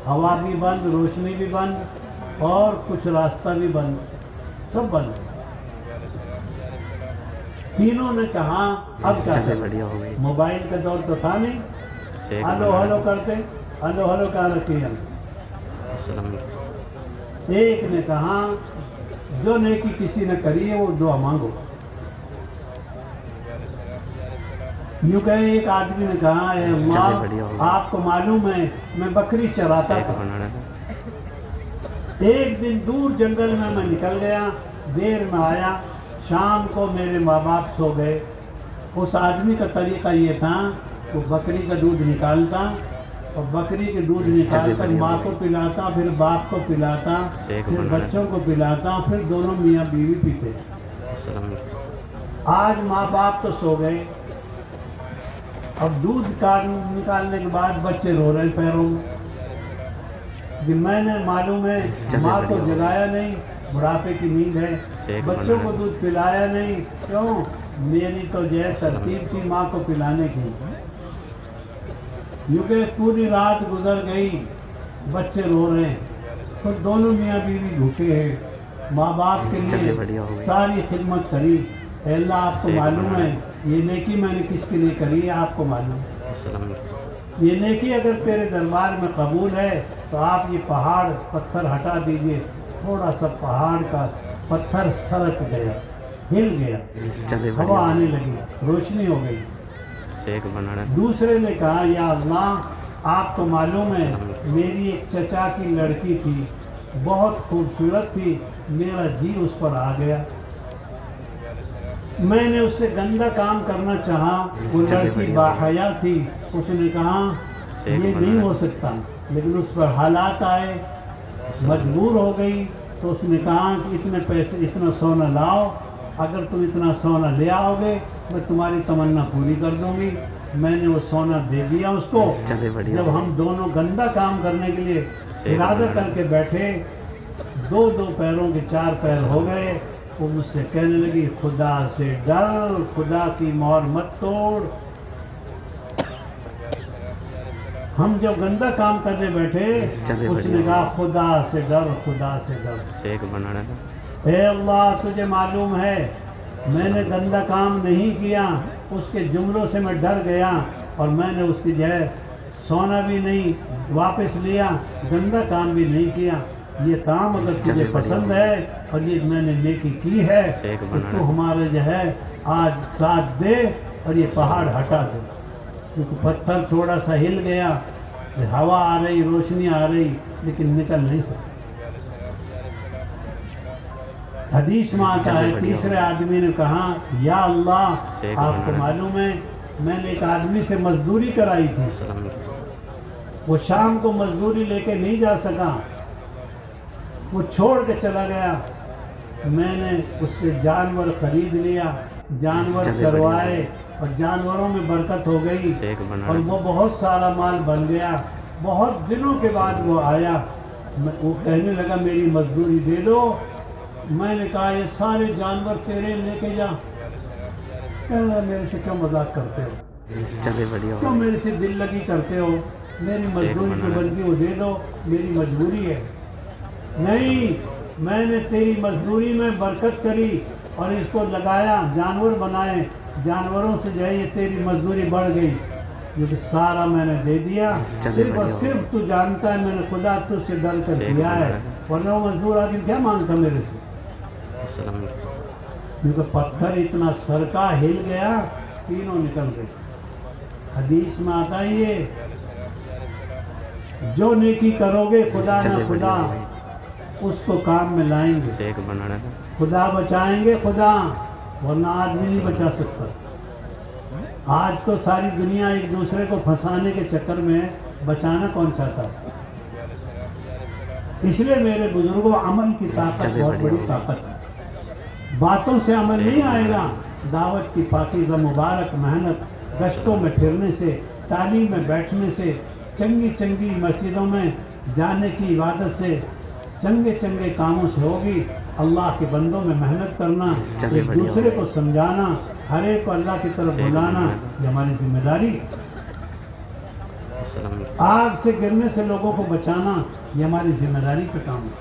ہوا بھی بند، روشنی بھی بند، اور کچھ راستہ بھی بند، سب بند. تینوں نے کہا اب کیا چلے بڑھیا ہو گئی. موبائل کا دور تو تھا نہیں، ہلو ہلو کرتے، ہلو ہلو کہا رکھیے. ایک نے کہا جو نیکی کسی نے کری ہے وہ دعا مانگو. یوں کہ ایک آدمی نے کہا اے اللہ آپ کو معلوم ہے میں بکری چراتا تھا. ایک دن دور جنگل میں نکل گیا، دیر میں آیا، شام کو میرے ماں باپ سو گئے. اس آدمی کا طریقہ یہ تھا वो बकरी का दूध निकालता और बकरी के दूध निकाल कर माँ को पिलाता, फिर बाप को पिलाता, फिर बच्चों को पिलाता, फिर दोनों मियाँ बीवी पीते। आज माँ बाप तो सो गए, अब दूध निकालने के बाद बच्चे रो रहे पैरों में कि मैंने मालूम है माँ को जगाया नहीं, बुढ़ापे की नींद है, बच्चों को दूध पिलाया नहीं, क्यों? मेरी तो जय तरतीब थी माँ को पिलाने की। यूँ कि पूरी रात गुजर गई, बच्चे रो रहे हैं, तो दोनों मियाँ बीवी भूखे हैं, माँ बाप के लिए सारी खिदमत करी। अल्लाह आपको मालूम है ये नेकी मैंने किसके लिए करी है, आपको मालूम है। ये नेकी अगर तेरे दरबार में कबूल है तो आप ये पहाड़ पत्थर हटा दीजिए। थोड़ा सा पहाड़ का पत्थर सरक गया, हिल गया, हवा आने लगी, रोशनी हो गई। दूसरे ने कहा या अल्लाह आपको मालूम है मेरी एक चचा की लड़की थी, बहुत खूबसूरत थी, मेरा जी उस पर आ गया, मैंने उससे गंदा काम करना चाहा, वो लड़की बाहया थी। उसने कहा ये नहीं हो सकता, लेकिन उस पर हालात आए, मजबूर हो गई, तो उसने कहा कि इतने पैसे इतना सोना लाओ, अगर तुम इतना सोना ले आओगे मैं तुम्हारी तमन्ना पूरी कर दूंगी। मैंने वो सोना दे दिया उसको। जब हम दोनों गंदा काम करने के लिए इरादा करके बैठे, दो पैरों के 4 पैर हो गए, वो मुझसे कहने लगी खुदा से डर, खुदा की मोहर मत तोड़। हम जब गंदा काम करने बैठे, उसने कहा खुदा से डर, खुदा से डर। हे अल्लाह तुझे मालूम है मैंने गंदा काम नहीं किया, उसके जुमलों से मैं डर गया और मैंने उसकी जगह सोना भी नहीं वापस लिया, गंदा काम भी नहीं किया। ये काम अगर तुझे पसंद है और ये मैंने नेकी की है तो तू हमारे जो है आज साथ दे और ये पहाड़ हटा दे। क्योंकि पत्थर थोड़ा सा हिल गया, हवा आ रही, रोशनी आ रही, लेकिन निकल नहीं सकती। हदीस में आता है तीसरे आदमी ने कहा या अल्लाह आपको मालूम है मैंने एक आदमी से मजदूरी कराई थी, वो शाम को मजदूरी लेके नहीं जा सका, वो छोड़ के चला गया। मैंने उससे जानवर खरीद लिया, जानवर चरवाए और जानवरों में बरकत हो गई और वो बहुत सारा माल बन गया। बहुत दिनों के बाद वो आया, वो कहने लगा मेरी मजदूरी दे दो। मैंने कहा ये सारे जानवर तेरे लेके जा। कहना मेरे से क्यों मजाक करते हो, क्यों मेरे से दिल लगी करते हो, मेरी मजदूरी जो बनती वो दे दो, मेरी मजबूरी है। नहीं, मैंने तेरी मजदूरी में बरकत करी और इसको लगाया, जानवर बनाए, जानवरों से जो है ये तेरी मजदूरी बढ़ गई, क्योंकि सारा मैंने दे दिया। सिर्फ और सिर्फ तू जानता है मैंने खुदा तुझसे डर कर दिया है, वरना वो मजदूर आदमी क्या मांगता मेरे से। क्योंकि पत्थर इतना सरका, हिल गया, तीनों निकल गए। हदीस में आता है ये जो नेकी करोगे खुदा ना खुदा उसको काम में लाएंगे, खुदा बचाएंगे खुदा, वरना आदमी नहीं बचा सकता। आज तो सारी दुनिया एक दूसरे को फंसाने के चक्कर में बचाना कौन चाहता है। इसलिए मेरे बुजुर्गों अमल की ताकत बहुत बड़ी ताकत है। बातों से अमल नहीं आएगा, दावत की पाकीज़ा मुबारक मेहनत, गश्तों में फिरने से, तालीम में बैठने से, चंगी चंगी मस्जिदों में जाने की इबादत से, चंगे चंगे कामों से होगी। अल्लाह के बंदों में मेहनत करना, एक दूसरे को समझाना, हर एक को अल्लाह की तरफ बुलाना, ये हमारी जिम्मेदारी। आग से गिरने से लोगों को बचाना, ये हमारी जिम्मेदारी का काम है।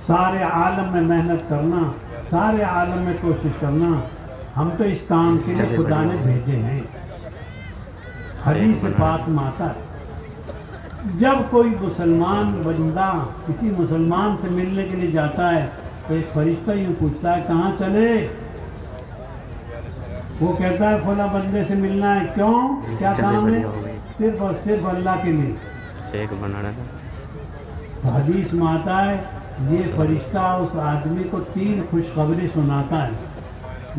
सारे आलम में मेहनत करना, सारे आलम में कोशिश करना, हम तो इस काम के लिए खुदा ने भेजे हैं। हदीस पाक में आता है जब कोई मुसलमान बंदा किसी मुसलमान से मिलने के लिए जाता है तो एक फरिश्ता यूँ पूछता है कहाँ चले। वो कहता है फला बंदे से मिलना है। क्यों, क्या काम है? सिर्फ और सिर्फ अल्लाह के लिए। तो हदीस में आता है ये फरिश्ता उस आदमी को 3 खुशखबरी सुनाता है।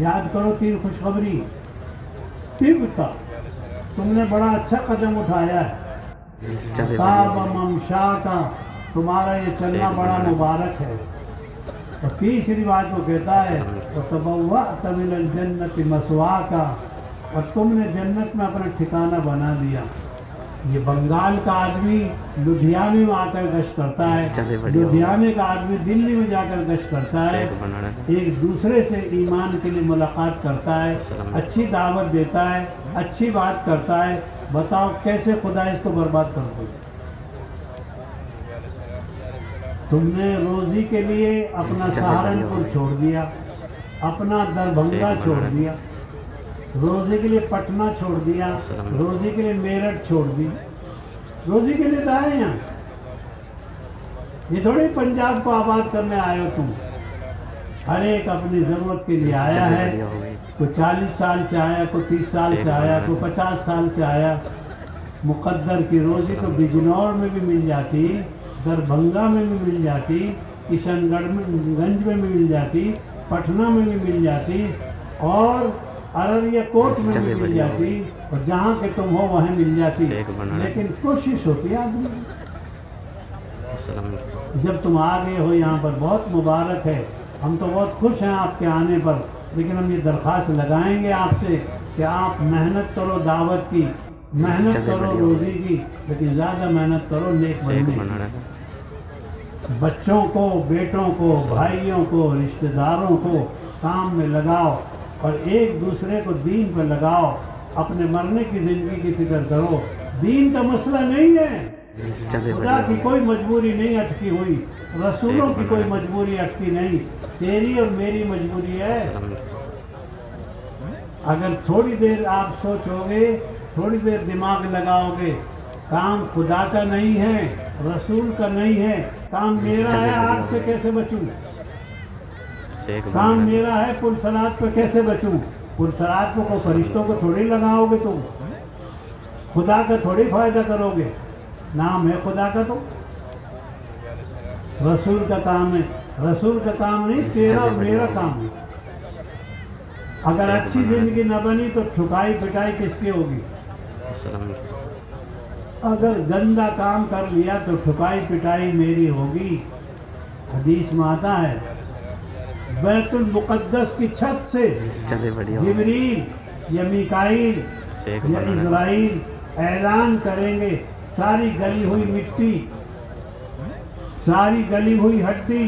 याद करो 3 खुशखबरी। तिब्ता तुम ने बड़ा अच्छा कदम उठाया है, चले ताब बढ़िया ममशा का, तुम्हारा ये चलना बड़ा मुबारक है। और तीसरी बात वो कहता है तो तबव्वा तमिल जन्नत मसवा का, और तुमने जन्नत में अपना ठिकाना बना दिया। ये बंगाल का आदमी लुधियाने में आकर गश्त करता है, चले बढ़िया लुधियाने का आदमी दिल्ली में जाकर गश्त करता है, एक बनाना एक दूसरे से ईमान के लिए मुलाकात करता है, अच्छी दावत देता है, अच्छी बात करता है। बताओ कैसे खुदा इसको बर्बाद कर दो। तुमने रोजी के लिए अपना सहारनपुर छोड़ दिया, अपना दरभंगा छोड़ दिया, रोजी के लिए पटना छोड़ दिया, रोजी के लिए मेरठ छोड़ दी। रोजी के लिए तो आए यहाँ, ये थोड़ी पंजाब को आबाद करने आए हो तुम। हर एक अपनी जरूरत के लिए आया चले है। बढ़िया हो गई कोई 40 साल से आया, कोई 30 साल से आया, कोई 50 साल से आया। मुकद्दर की रोजी तो बिजनौर में भी मिल जाती, दरभंगा में भी मिल जाती, किशनगंज में भी मिल जाती, पटना में भी मिल जाती, और अररिया कोट में भी मिल जाती, और जहाँ के तुम हो वहीं मिल जाती। लेकिन कोशिश होती है आदमी। जब तुम आ गए हो यहाँ पर बहुत मुबारक है, हम तो बहुत खुश हैं आपके आने पर। लेकिन हम ये दरख्वास्त लगाएंगे आपसे कि आप मेहनत करो दावत की, मेहनत करो रोजी की, लेकिन ज़्यादा मेहनत करो नेक बनने की। बच्चों को, बेटों को, भाइयों को, रिश्तेदारों को काम में लगाओ, और एक दूसरे को दीन पर लगाओ। अपने मरने की ज़िंदगी की फिक्र करो। दीन का मसला नहीं है, खुदा की कोई मजबूरी नहीं अटकी हुई, रसूलों की कोई मजबूरी अटकी नहीं, तेरी और मेरी मजबूरी है। अगर थोड़ी देर आप सोचोगे, थोड़ी देर दिमाग लगाओगे, काम खुदा का नहीं है, रसूल का नहीं है, काम मेरा है, आग से कैसे बचूं? काम मेरा है, पुरसरात पे कैसे बचूं? पुरसरात को फरिश्तों को थोड़ी लगाओगे तुम, खुदा का थोड़ी फायदा करोगे। नाम है खुदा का, तो रसूल का काम है। रसूल का काम नहीं, तेरा और मेरा काम है। अगर अच्छी जिंदगी न बनी तो ठुकाई पिटाई किसकी होगी? अगर गंदा काम कर लिया तो ठुकाई पिटाई मेरी होगी। हदीस में आता है, बैतुल मुकद्दस की छत से जिब्रील या मीकाईल या इज़राइल ऐलान करेंगे, सारी गली हुई मिट्टी, सारी गली हुई हड्डी,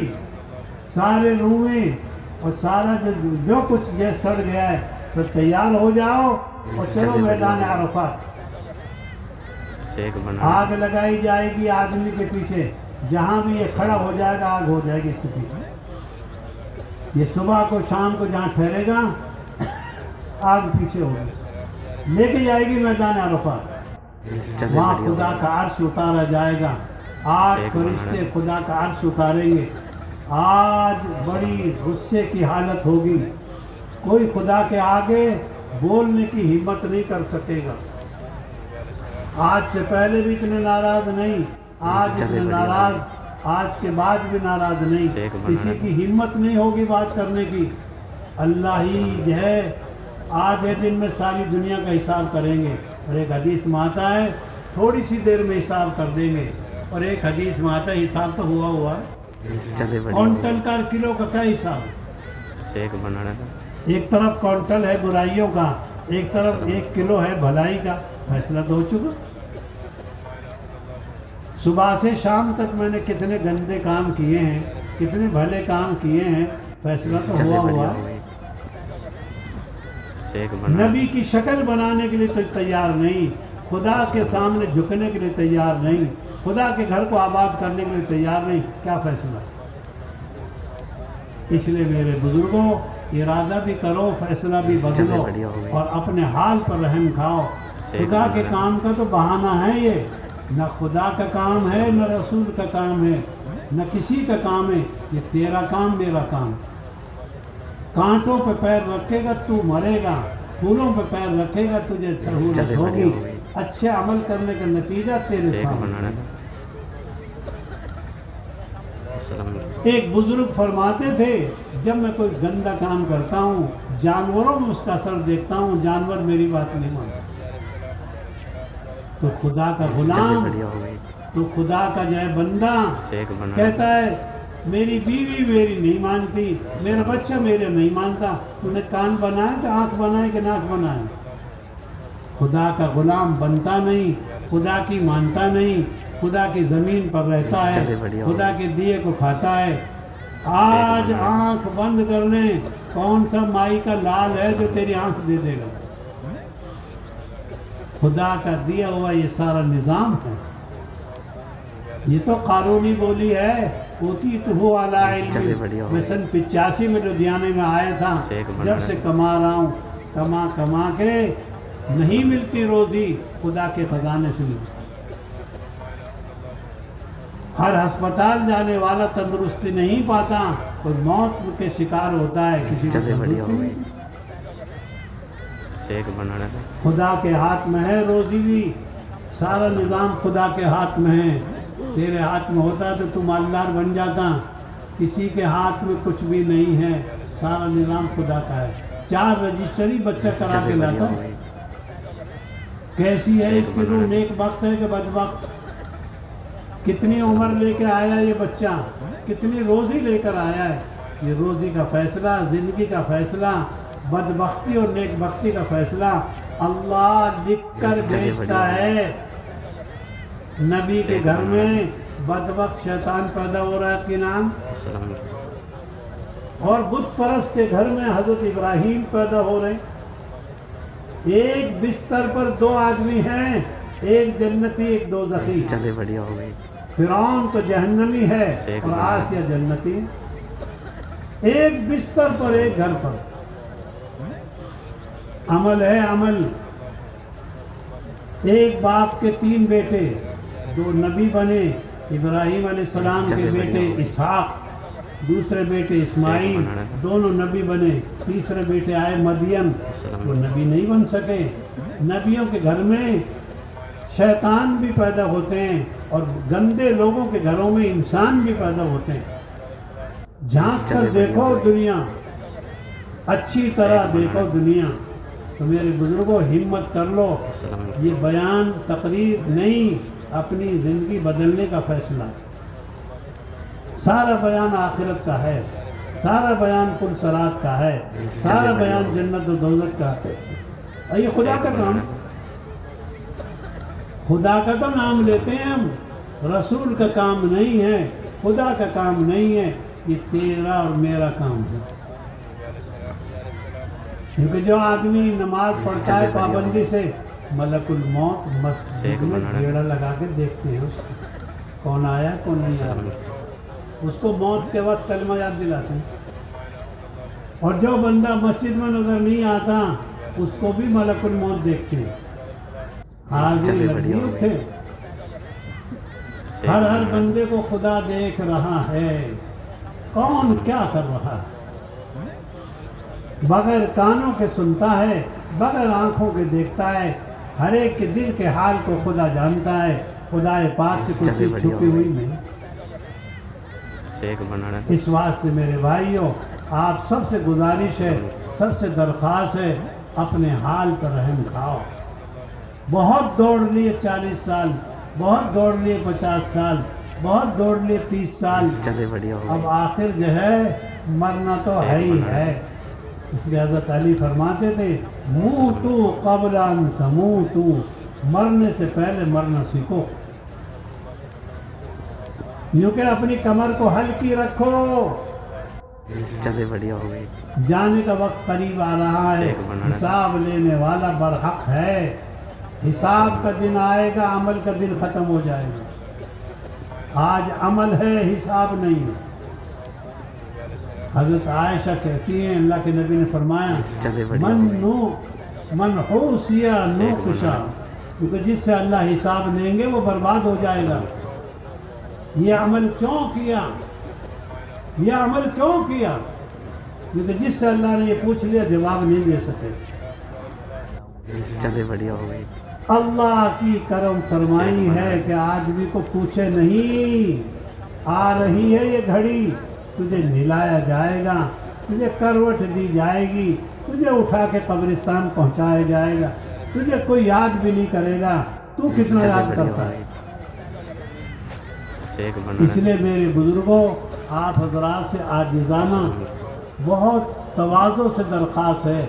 सारे रूहें और सारा जो कुछ जैसे सड़ गया है, तो तैयार हो जाओ और चलो मैदान अरफात। आग लगाई जाएगी आदमी के पीछे, जहाँ भी ये खड़ा हो जाएगा आग हो जाएगी इसके पीछे। ये सुबह को शाम को जहाँ ठहरेगा आग पीछे होगी, लेके जाएगी मैदान अरफात। वहाँ खुदा का अर्श उतारा जाएगा, 8 फरिश्ते खुदा का अर्श उतारेंगे। आज बड़ी गुस्से की हालत होगी, कोई खुदा के आगे बोलने की हिम्मत नहीं कर सकेगा। आज से पहले भी इतने नाराज नहीं, आज इतने नाराज, आज के बाद भी नाराज नहीं, किसी की हिम्मत नहीं होगी बात करने की। अल्लाह ही जो है आधे दिन में सारी दुनिया का हिसाब करेंगे। और एक हदीस में आता है थोड़ी सी देर में हिसाब कर देंगे, और एक हदीस में आता है हिसाब तो हुआ क्विंटल का, किलो का क्या हिसाब? एक तरफ क्विंटल है बुराइयों का, एक तरफ 1 किलो है भलाई का। फैसला तो हो चुका। सुबह से शाम तक मैंने कितने गंदे काम किए हैं, कितने भले काम किए हैं, फैसला तो हुआ है। नबी की शक्ल बनाने के लिए तो तैयार नहीं, खुदा के सामने झुकने के लिए तैयार नहीं, खुदा के घर को आबाद करने के लिए तैयार नहीं, क्या फैसला? इसलिए मेरे बुजुर्गों, इरादा भी करो, फैसला भी बदलो, और अपने हाल पर रहम खाओ। खुदा के काम का तो बहाना है ये, न खुदा का काम है, न रसूल का काम है, न किसी का काम है। ये तेरा काम मेरा काम। कांटों पे पैर रखेगा तू मरेगा, फूलों पे पैर रखेगा तुझे सहूलत होगी। अच्छे अमल करने का नतीजा तेरे सामने। एक बुजुर्ग फरमाते थे, जब मैं कोई गंदा काम करता हूँ, जानवरों में उसका असर देखता हूँ, जानवर मेरी बात नहीं मानते। تو خدا کا चलिए غلام، बढ़िया हो गई تو خدا کا جو ہے بندہ शेक बनाना کہتا ہے میری بیوی میری نہیں مانتی، میرا بچہ میرے نہیں مانتا، تو نے کان بنائے کہ آنکھ بنائے کہ ناک بنائے؟ خدا کا غلام بنتا نہیں، خدا کی مانتا نہیں، خدا کی زمین پر رہتا ہے، چلے بڑھیا ہو خدا کے دیے کو کھاتا ہے۔ آج آنکھ بند کر لیں، کون سا مائی کا لال ہے جو تیری آنکھ دے دے گا؟ خدا کا دیا ہوا یہ سارا نظام ہے۔ یہ تو قانونی بولی ہے، اوتی تو ہو اعلی چلے علم۔ بڑھیا ہو میں گئی۔ سن 85 میں لدھیانے میں آیا تھا، شیخ بنا جب رہے سے ہیں۔ کما رہا ہوں، کما کے نہیں ملتی روزی، خدا کے خزانے سے ملتی۔ ہر ہسپتال جانے والا تندرستی نہیں پاتا، کوئی موت کے شکار ہوتا ہے، کسی کو چلے بڑھیا تندرستی ہو گئی نہیں۔ शेक बनाना था خدا کے ہاتھ میں ہے روزی بھی، سارا نظام خدا کے ہاتھ میں ہے۔ تیرے ہاتھ میں ہوتا تو تم مالدار بن جاتا، کسی کے ہاتھ میں کچھ بھی نہیں ہے، سارا نظام خدا کا ہے۔ 4 رجسٹری بچہ کرا کے चलिए बढ़िया لاتا हो ہے۔ गई کیسی ہے اس کی روح، نیک وقت ہے کہ بد وقت؟ کتنی عمر لے کے آیا یہ بچہ، کتنی روزی لے کر آیا ہے؟ یہ روزی کا فیصلہ، زندگی کا فیصلہ، بدبختی اور نیک بختی کا فیصلہ اللہ لکھ کر بھیجتا ہے۔ نبی کے گھر میں بدبخت شیطان پیدا ہو رہا ہے کہ نام، السلام علیکم اور بت پرست کے گھر میں حضرت ابراہیم پیدا ہو رہے۔ ایک بستر پر 2 آدمی ہیں، ایک جنتی ایک دوزخی۔ चलिए बढ़िया हो गई فرعون تو جہنمی ہے ایک اور بات۔ آسیہ جنتی ہے۔ ایک بستر پر، ایک گھر پر۔ عمل ہے عمل۔ ایک باپ کے 3 بیٹے، 2 نبی بنے، ابراہیم علیہ السلام کے چلے بیٹے بڑھیا۔ اسحاق، دوسرے بیٹے اسماعیل، بنانا تھا۔ دونوں نبی بنے۔ تیسرے بیٹے آئے مدین، السلام وہ نبی نہیں بن سکے۔ نبیوں کے گھر میں شیطان بھی پیدا ہوتے ہیں، اور گندے لوگوں کے گھروں میں انسان بھی پیدا ہوتے ہیں۔ جھانک کر چلے بڑھیا دیکھو ہوئے۔ دنیا، اچھی طرح ایک دیکھو بنانا۔ دنیا۔ تو میرے بزرگوں ہمت کر لو، السلام علیکم یہ بیان تقریر نہیں، اپنی زندگی بدلنے کا فیصلہ۔ سارا بیان آخرت کا ہے، سارا بیان پل صراط کا ہے، سارا بیان جنت و دوزخ کا ہے۔ اور یہ خدا کا کام، خدا کا تو نام لیتے ہیں ہم، رسول کا کام نہیں ہے، خدا کا کام نہیں ہے، یہ تیرا اور میرا کام ہے۔ کیونکہ جو آدمی نماز پڑھتا ہے پابندی سے، ملک الموت مسجد میں بیڑا لگا کے دیکھتے ہیں اس کو، کون آیا کون نہیں آیا، اس کو موت کے وقت کلمہ یاد دلاتے ہیں۔ اور جو بندہ مسجد میں نظر نہیں آتا، اس کو بھی ملک الموت دیکھتے ہیں۔ حاضر چلے لگی بڑھیا اٹھے، ہر بندے کو خدا دیکھ رہا ہے، کون کیا کر رہا ہے، بغیر کانوں کے سنتا ہے، بغیر آنکھوں کے دیکھتا ہے، ہر ایک کے دل کے حال کو خدا جانتا ہے۔ خدا پاک سے کچھ چیز چھپی ہوئی نہیں۔ शेक बनाना اس واسطے میرے بھائیوں، آپ سب سے گزارش ہے، سب سے درخواست ہے، اپنے حال پر رحم کھاؤ۔ بہت دوڑ لیے 40 سال، بہت دوڑ لیے 50 سال، بہت دوڑ لیے 30 سال، चलिए बढ़िया हो اب गई آخر جو ہے مرنا تو ہے ہی ہے۔ اس لیے حضرت علی فرماتے تھے، موتو قبل ان تموتو، مرنے سے پہلے مرنا سیکھو۔ یوں کہ اپنی کمر کو ہلکی رکھو، चलिए बढ़िया हो गई جانے کا وقت قریب آ رہا ہے، ایک بنانا۔ حساب لینے والا برحق ہے۔ حساب کا دن آئے گا، عمل کا دن ختم ہو جائے گا۔ آج عمل ہے، حساب نہیں ہے۔ حضرت عائشہ کہتی ہیں، اللہ کے نبی نے فرمایا، चलिए बढ़िया हो गई من حوسیا نوکشا، کیونکہ جس سے اللہ حساب دیں گے وہ برباد ہو جائے گا۔ یہ عمل کیوں کیا، یہ عمل کیوں کیا؟ کیونکہ جس سے اللہ نے یہ پوچھ لیا جواب نہیں دے سکے۔ चलिए बढ़िया हो गई اللہ کی کرم فرمائی ہے کہ آدمی کو پوچھے نہیں، آ رہی ہے یہ گھڑی، تجھے نلایا جائے گا، تجھے کروٹ دی جائے گی، تجھے اٹھا کے قبرستان پہنچایا جائے گا، تجھے کوئی یاد بھی نہیں کرے گا۔ तू कितना चलिए याद बढ़िया करता हो है। गई। शेख बना इसलिए मेरे बुजुर्गों, आप हजरात से आजिज़ाना बहुत तवाज़ो से दरख्वास्त है,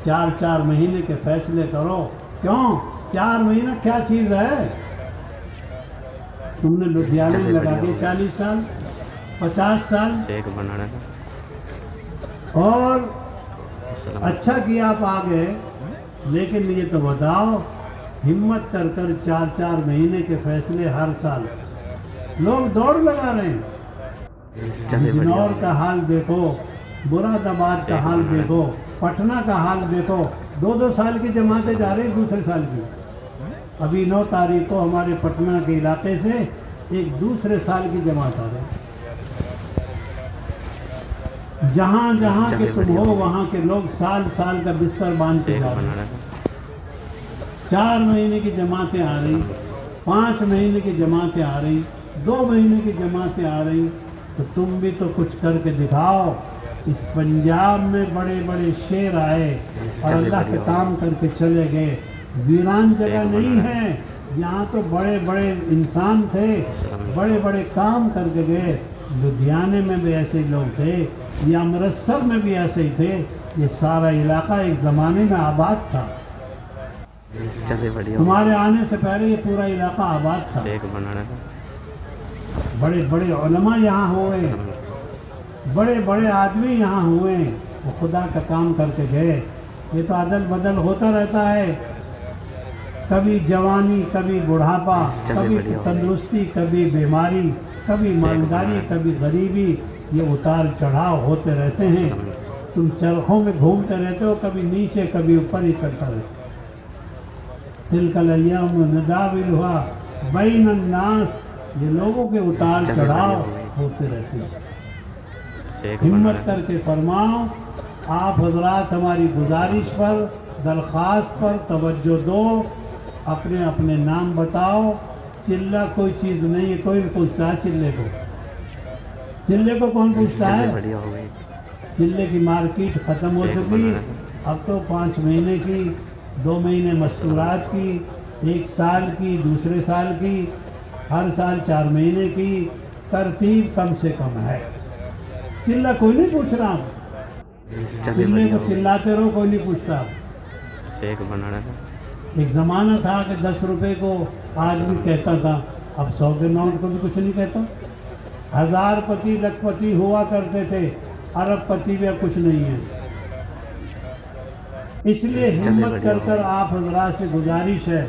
4-4 महीने के फैसले करो। क्यों 4 महीना क्या चीज़ है? तुमने लुधियाने में चलिए लगा बढ़िया दिए हो 40 साल, 50 साल, शेख बनाना और अस्सलाम अच्छा किया आप आ गए, लेकिन ये तो बताओ, हिम्मत कर कर 4-4 महीने के फैसले हर साल लोग दौड़ लगा रहे हैं। चलिए बढ़िया बिजनौर हो का हाल देखो, मुरादाबाद का हाल देखो, पटना का हाल देखो, 2-2 साल की जमातें जा रही दूसरे साल की। अभी 9 तारीख को हमारे पटना के इलाके से एक दूसरे साल की जमात आ रही। जहाँ जहाँ के चलिए तुम बढ़िया हो हो। वहाँ के लोग साल साल का बिस्तर बांध के शेख जा रहे हैं। बनाना 4 महीने की जमातें आ रही, 5 महीने की जमातें आ रही, 2 महीने की जमातें आ रही, तो तुम भी तो कुछ करके दिखाओ। इस पंजाब में बड़े बड़े शेर आए और चलिए अल्लाह के बढ़िया। काम करके चले गए। वीरान जगह शेख नहीं बनाना है, यहाँ तो बड़े बड़े इंसान थे, बड़े बड़े काम करके गए। लुधियाने में भी ऐसे ही लोग थे, ये अमृतसर में भी ऐसे ही थे। ये सारा इलाका एक ज़माने में आबाद था। चलिए बढ़िया हो तुम्हारे आने से पहले ये पूरा इलाका आबाद था। शेख बनाना बड़े बड़े उलमा यहाँ हुए, बड़े बड़े आदमी यहाँ हुए, वो खुदा का काम करके गए। ये तो अदल बदल होता रहता है, कभी जवानी, कभी बुढ़ापा, चलिए कभी बढ़िया हो। तंदुरुस्ती, कभी बीमारी, कभी मालदारी, कभी गरीबी। ये उतार चढ़ाव होते रहते हैं। तुम चरखों में घूमते रहते हो, कभी नीचे कभी ऊपर ही चढ़ता रहते। तिलकल अय्याम नदाविलुहा बैन अन्नास, ये लोगों के उतार चलिए चढ़ाव बढ़िया हो गई। होते रहते हैं। शेख हिम्मत बनाना करके फरमाओ। आप हजरात हमारी गुजारिश पर, दरख्वास्त पर तवज्जो दो, अपने अपने नाम बताओ। चिल्ला कोई चीज़ नहीं है, कोई नहीं पूछता है चिल्ले को। चिल्ले को कौन पूछता चलिए है? बढ़िया हो गई। चिल्ले की मार्केट ख़त्म हो शेख चुकी। बनाना अब तो 5 महीने की, 2 महीने मस्तूरात की, 1 साल की, दूसरे साल की, हर साल 4 महीने की तरतीब कम से कम है। चिल्ला कोई नहीं पूछ रहा। चलिए चिल्ले बढ़िया को हो गई। चिल्लाते रहो, कोई नहीं पूछता। शेख बनाना एक ज़माना था कि 10 रुपए को आदमी कहता था, अब 100 के नोट को भी कुछ नहीं कहता। हज़ारपति लखपति हुआ करते थे, अरबपति भी अब कुछ नहीं है। इसलिए चलिए हिम्मत बढ़िया कर कर आप हजरात से गुजारिश है,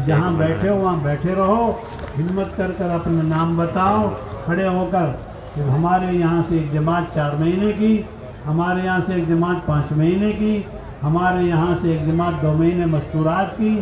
जहाँ बैठे हो वहाँ बैठे रहो। हिम्मत कर कर अपना नाम बताओ खड़े होकर कि हमारे यहाँ से एक जमात 4 महीने की, हमारे यहाँ से एक जमात 5 महीने की, हमारे यहाँ से एक जमात 2 महीने मस्तूरात की,